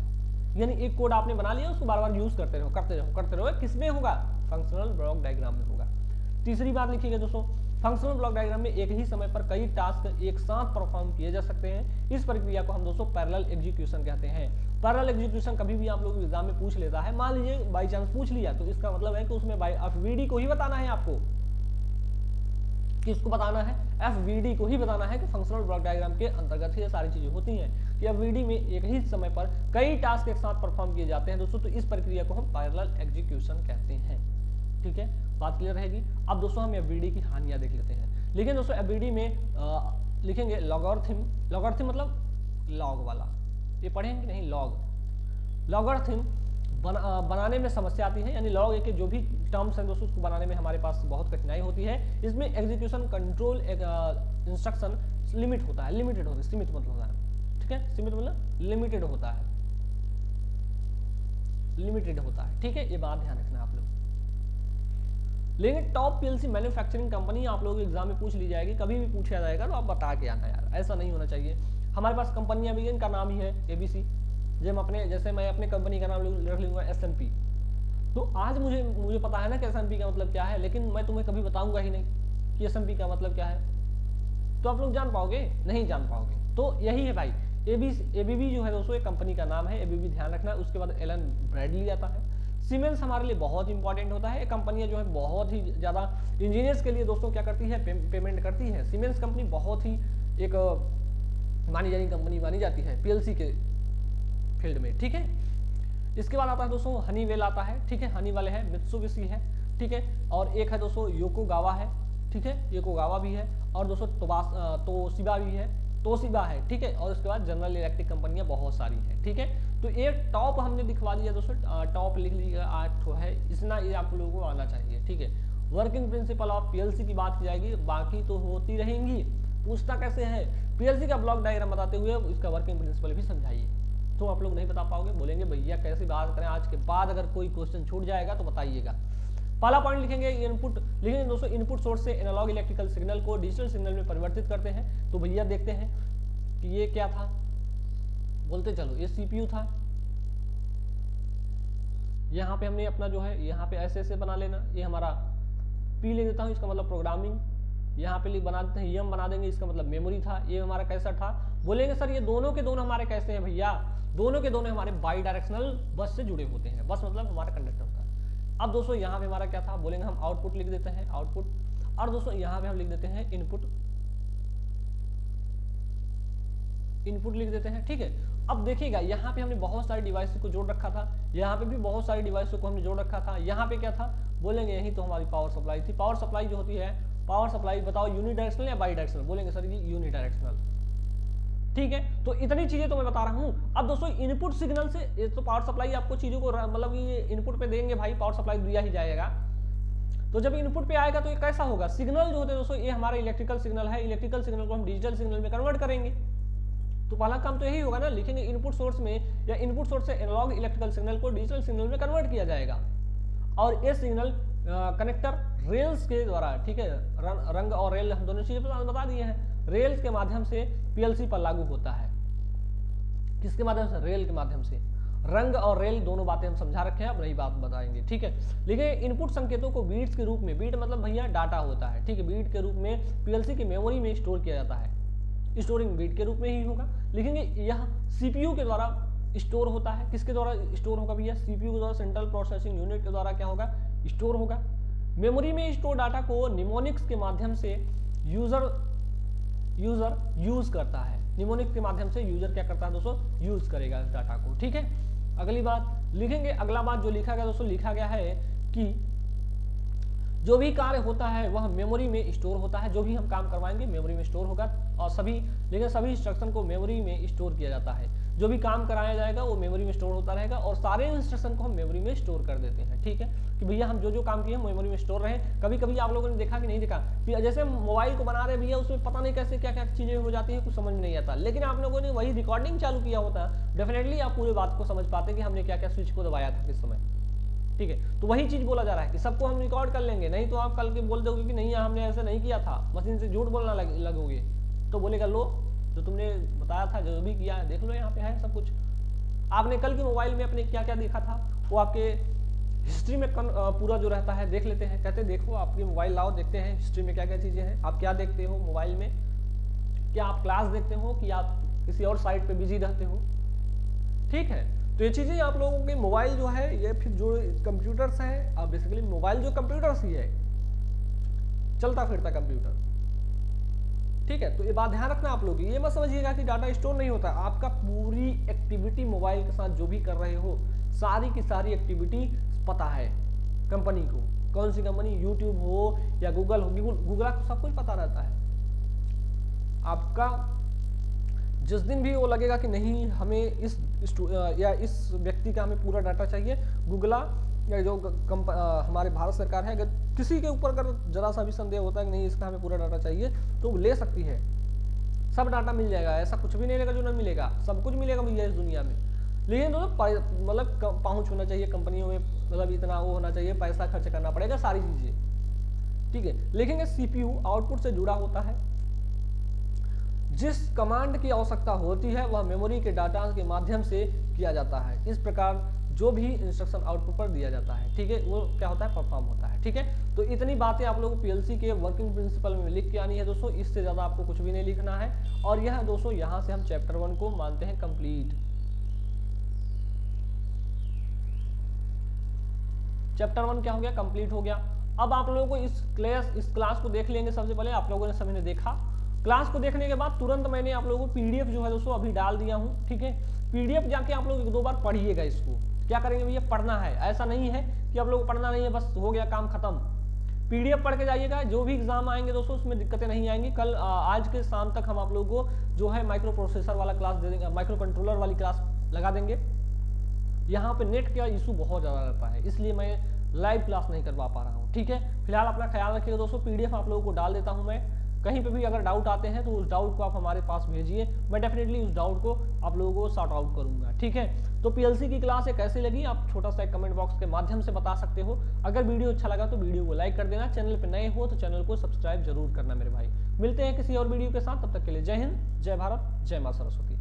Speaker 1: यानी एक कोड आपने बना लिया, उसको बार बार यूज करते रहो। किसमें होगा? फंक्शनल ब्लॉक डायग्राम में होगा। तीसरी बात लिखिएगा दोस्तों, फंक्शनल ब्लॉक डायग्राम में एक ही समय पर कई टास्क एक साथ परफॉर्म किए जा सकते हैं। इस प्रक्रिया को हम दोस्तों पैरेलल एग्जीक्यूशन कहते हैं। पैरेलल एग्जीक्यूशन कभी भी आप लोग एग्जाम में पूछ लेता है, मान लीजिए बाई चांस पूछ लिया, तो इसका मतलब है कि उसमें एफवीडी को ही बताना है आपको। किसको बताना है? एफवीडी को ही बताना है कि फंक्शनल ब्लॉक डायग्राम के अंतर्गत ये सारी चीजें होती हैं कि एफवीडी में एक ही समय पर कई टास्क एक साथ परफॉर्म किए जाते हैं दोस्तों। तो इस प्रक्रिया को हम पैरेलल एग्जीक्यूशन कहते हैं, ठीक है, बात क्लियर रहेगी। अब दोस्तों हम एफवीडी की हानियां देख लेते हैं। लेकिन दोस्तों एफवीडी में लिखेंगे लॉगरिथम, लॉगरिथम मतलब लॉग वाला, ये पढ़ेंगे नहीं, लॉगरिथम बनाने में समस्या आती है। यानी लॉग के जो भी टर्म्स हैं दोस्तों उसको बनाने में हमारे पास बहुत कठिनाई होती है। इसमें एग्जीक्यूशन कंट्रोल इंस्ट्रक्शन लिमिटेड होता है, सीमित मतलब होता है, ठीक है, सीमित मतलब लिमिटेड होता है, ठीक है, ये बात ध्यान रखना आप लोग। लेकिन टॉप पीएलसी मैन्युफैक्चरिंग कंपनी आप लोगों के एग्जाम में पूछ ली जाएगी, कभी भी पूछा जाएगा तो आप बता के आना यार, ऐसा नहीं होना चाहिए। हमारे पास कंपनियां भी, इनका नाम ही है एबीसी। जैसे मैं अपने कंपनी का नाम रख लूंगा एसएनपी, तो आज मुझे पता है ना कि एसएनपी का मतलब क्या है, लेकिन मैं तुम्हें कभी बताऊंगा ही नहीं कि एसएनपी का मतलब क्या है, तो आप लोग जान पाओगे? नहीं जान पाओगे। तो यही है भाई, एबीबी जो है दोस्तों एक कंपनी का नाम है, एबीबी ध्यान रखना। उसके बाद एलन ब्रैडली आता है। सीमेंस हमारे लिए बहुत इंपॉर्टेंट होता है। कंपनियां जो है बहुत ही ज्यादा इंजीनियर्स के लिए दोस्तों क्या करती है? पेमेंट करती है। सीमेंस कंपनी बहुत ही एक मानी जानी कंपनी मानी जाती है पीएलसी के फील्ड में, ठीक है। इसके बाद आता है दोस्तों हनीवेल आता है, ठीक है, हनी वाले है, मित्सुबिशी है, ठीक है, और एक है दोस्तों योकोगावा है, ठीक है, योकोगावा भी है, और दोस्तों तोशिबा है, ठीक है, और उसके बाद जनरल इलेक्ट्रिक कंपनियां बहुत सारी हैं, ठीक है। तो ये टॉप हमने दिखवा दिया दोस्तों, टॉप लिख लीजिएगा, 8 है, इतना ये आप लोगों को आना चाहिए, ठीक है। वर्किंग प्रिंसिपल ऑफ पीएलसी की बात की जाएगी, बाकी तो होती रहेंगी। पूछता कैसे है? पीएलसी का ब्लॉक डायग्राम बताते हुए इसका वर्किंग प्रिंसिपल भी समझाइए, तो आप लोग नहीं बता पाओगे, बोलेंगे भैया कैसी बात करें, आज के बाद अगर कोई क्वेश्चन छूट जाएगा तो बताइएगा। पहला पॉइंट लिखेंगे इनपुट, लिखेंगे दोस्तों इनपुट सोर्स से एनालॉग इलेक्ट्रिकल सिग्नल को डिजिटल सिग्नल में परिवर्तित करते हैं। तो भैया देखते हैं कि ये क्या था, बोलते चलो ये सीपीयू था। यहाँ पे हमने अपना जो है यहाँ पे ऐसे बना लेना, ये हमारा पी लिख देता हूँ, इसका मतलब प्रोग्रामिंग। यहाँ पे बना देते हैं एम बना देंगे, इसका मतलब मेमोरी था। ये हमारा कैसा था? बोलेंगे सर ये दोनों के दोनों हमारे कैसे हैं भैया? दोनों के दोनों हमारे बाई डायरेक्शनल बस से जुड़े होते हैं। बस मतलब हमारा कंडक्टर होता है। अब दोस्तों यहाँ पे हमारा क्या था? बोलेंगे हम आउटपुट लिख देते हैं, आउटपुट, और दोस्तों यहाँ पे हम लिख देते हैं इनपुट, इनपुट लिख देते हैं, ठीक है। अब देखिएगा यहाँ पे हमने बहुत सारी डिवाइस को जोड़ रखा था, यहाँ पे भी बहुत सारी डिवाइस को हमने जोड़ रखा था। यहाँ पे क्या था? बोलेंगे यही तो हमारी पावर सप्लाई थी। पावर सप्लाई जो होती है, पावर सप्लाई बताओ यूनिडायरेक्शनल या बाई डायरेक्शनल? बोलेंगे सर ये यूनिडायरेक्शनल, ठीक है। तो इतनी चीजें तो मैं बता रहा हूँ। अब दोस्तों इनपुट सिग्नल से ये तो पावर सप्लाई आपको चीजों को मतलब ये इनपुट पे देंगे भाई, पावर सप्लाई दिया ही जाएगा। तो जब इनपुट पे आएगा तो ये कैसा होगा, सिग्नल जो होते हैं दोस्तों ये हमारा इलेक्ट्रिकल सिग्नल है, इलेक्ट्रिकल सिग्नल को हम डिजिटल सिग्नल में कन्वर्ट करेंगे। तो पहला काम तो यही होगा ना, लिखेंगे इनपुट सोर्स में या इनपुट सोर्स से एनालॉग इलेक्ट्रिकल सिग्नल को डिजिटल सिग्नल में कन्वर्ट किया जाएगा और ये सिग्नल कनेक्टर रेल्स के द्वारा, ठीक है, रंग और रेल हम दोनों चीजें बता दिए हैं, रेल्स के माध्यम से पीएलसी पर लागू होता है। किसके माध्यम से, रेल के माध्यम से। रंग और रेल दोनों बातें हम समझा रखे हैं, अब नई बात बताएंगे, ठीक है। देखिए इनपुट संकेतों को बीट्स के रूप में, बीट मतलब भैया डाटा होता है, ठीक है, बीट के रूप में पीएलसी की मेमोरी में स्टोर किया जाता है, स्टोरिंग बीट के रूप में ही होगा। लिखेंगे यह सीपीयू के द्वारा स्टोर होता है, किसके द्वारा स्टोर होगा भैया, सीपीयू के द्वारा, सेंट्रल प्रोसेसिंग यूनिट के द्वारा क्या होगा, स्टोर होगा। मेमोरी में स्टोर डाटा को निमोनिक्स के माध्यम से यूजर यूज करता है, निमोनिक्स के माध्यम से यूजर क्या करता है दोस्तों, यूज करेगा इस डाटा को, ठीक है। अगली बात लिखेंगे, अगला बात जो लिखा गया दोस्तों, लिखा गया है कि जो भी कार्य होता है वह मेमोरी में स्टोर होता है, जो भी हम काम करवाएंगे मेमोरी में स्टोर होगा और लेकिन सभी इंस्ट्रक्शन को मेमोरी में स्टोर किया जाता है, जो भी काम कराया जाएगा वो मेमोरी में स्टोर होता रहेगा और सारे इंस्ट्रक्शन को हम मेमोरी में स्टोर कर देते हैं, ठीक है, कि भैया हम जो काम किए मेमोरी में स्टोर रहे। कभी कभी आप लोगों ने देखा कि नहीं देखा कि जैसे मोबाइल को बना रहे भैया उसमें पता नहीं कैसे क्या क्या चीजें हो जाती है, कुछ समझ में नहीं आता, लेकिन आप लोगों ने वही रिकॉर्डिंग चालू किया होता, डेफिनेटली आप पूरी बात को समझ पाते कि हमने क्या क्या स्विच को दबाया था किस समय, ठीक है। तो वही चीज बोला जा रहा है कि सबको हम रिकॉर्ड कर लेंगे, नहीं तो आप कल के बोल दोगे कि नहीं हमने ऐसे नहीं किया था, मशीन से झूठ बोलना लगोगे, तो बोलेगा लो जो तुमने बताया था जो भी किया है देख लो, यहाँ पे है सब कुछ। आपने कल के मोबाइल में अपने क्या क्या देखा था वो आपके हिस्ट्री में पूरा जो रहता है देख लेते हैं, कहते देखो आपके मोबाइल लाओ देखते हैं हिस्ट्री में क्या क्या चीजें हैं, आप क्या देखते हो मोबाइल में, क्या आप क्लास देखते हो कि आप किसी और साइट पे बिजी रहते हो, ठीक है। तो ये चीजें आप लोगों के मोबाइल जो है ये फिर जो कंप्यूटर्स है, अब बेसिकली मोबाइल जो कंप्यूटर्स ही है, चलता फिरता कंप्यूटर, ठीक है। तो ये बात ध्यान रखना आप लोग, ये मत समझिएगा कि डाटा स्टोर नहीं होता, आपका पूरी एक्टिविटी मोबाइल के साथ जो भी कर रहे हो सारी की सारी एक्टिविटी पता है कंपनी को, कौन सी कंपनी, यूट्यूब हो या गूगल हो, गूगल को सब कुछ पता रहता है आपका। जिस दिन भी वो लगेगा कि नहीं हमें इस व्यक्ति का हमें पूरा डाटा चाहिए, गूगला या जो हमारे भारत सरकार है, अगर किसी के ऊपर अगर जरा सा भी संदेह होता है कि नहीं इसका हमें पूरा डाटा चाहिए तो वो ले सकती है, सब डाटा मिल जाएगा, ऐसा कुछ भी नहीं रहेगा जो ना मिलेगा, सब कुछ मिलेगा भैया इस दुनिया में। लेकिन दोस्तों मतलब पहुंच होना चाहिए कंपनियों में, मतलब इतना वो होना चाहिए, पैसा खर्च करना पड़ेगा सारी चीजें, ठीक है। लेकिन सीपीयू आउटपुट से जुड़ा होता है, जिस कमांड की आवश्यकता होती है वह मेमोरी के डाटा के माध्यम से किया जाता है, इस प्रकार जो भी इंस्ट्रक्शन आउटपुट पर दिया जाता है, ठीक है, वो क्या होता है, परफॉर्म होता है, ठीक है। तो इतनी बातें आप लोगों को पीएलसी के वर्किंग प्रिंसिपल में लिख के आनी है दोस्तों, इससे ज्यादा आपको कुछ भी नहीं लिखना है। और यह दोस्तों यहाँ से हम चैप्टर 1 को मानते हैं कंप्लीट। चैप्टर 1 क्या हो गया, कंप्लीट हो गया। अब आप लोगों को इस क्लास को देख लेंगे। सबसे पहले आप लोगों ने सभी ने देखा, क्लास को देखने के बाद तुरंत मैंने आप लोगों को पीडीएफ जो है दोस्तों अभी डाल दिया हूँ, ठीक है। पीडीएफ जाके आप लोग 1-2 बार पढ़िएगा, इसको क्या करेंगे भैया, पढ़ना है, ऐसा नहीं है कि आप लोग पढ़ना नहीं है बस हो गया काम खत्म। पीडीएफ पढ़ के जाइएगा, जो भी एग्जाम आएंगे दोस्तों उसमें दिक्कतें नहीं आएंगी। कल आज के शाम तक हम आप लोगों को जो है माइक्रो प्रोसेसर वाला क्लास दे देंगे, माइक्रो कंट्रोलर वाली क्लास लगा देंगे। यहाँ पे नेट का इशू बहुत ज्यादा रहता है, इसलिए मैं लाइव क्लास नहीं करवा पा रहा हूँ, ठीक है। फिलहाल अपना ख्याल रखिएगा दोस्तों, पीडीएफ आप लोगों को डाल देता हूँ मैं। कहीं पे भी अगर डाउट आते हैं तो उस डाउट को आप हमारे पास भेजिए, मैं डेफिनेटली उस डाउट को आप लोगों को सॉर्ट आउट करूंगा, ठीक है। तो पीएलसी की क्लास ये कैसी लगी आप छोटा सा कमेंट बॉक्स के माध्यम से बता सकते हो। अगर वीडियो अच्छा लगा तो वीडियो को लाइक कर देना, चैनल पे नए हो तो चैनल को सब्सक्राइब जरूर करना मेरे भाई। मिलते हैं किसी और वीडियो के साथ, तब तक के लिए जय हिंद, जय भारत, जय मां सरस्वती।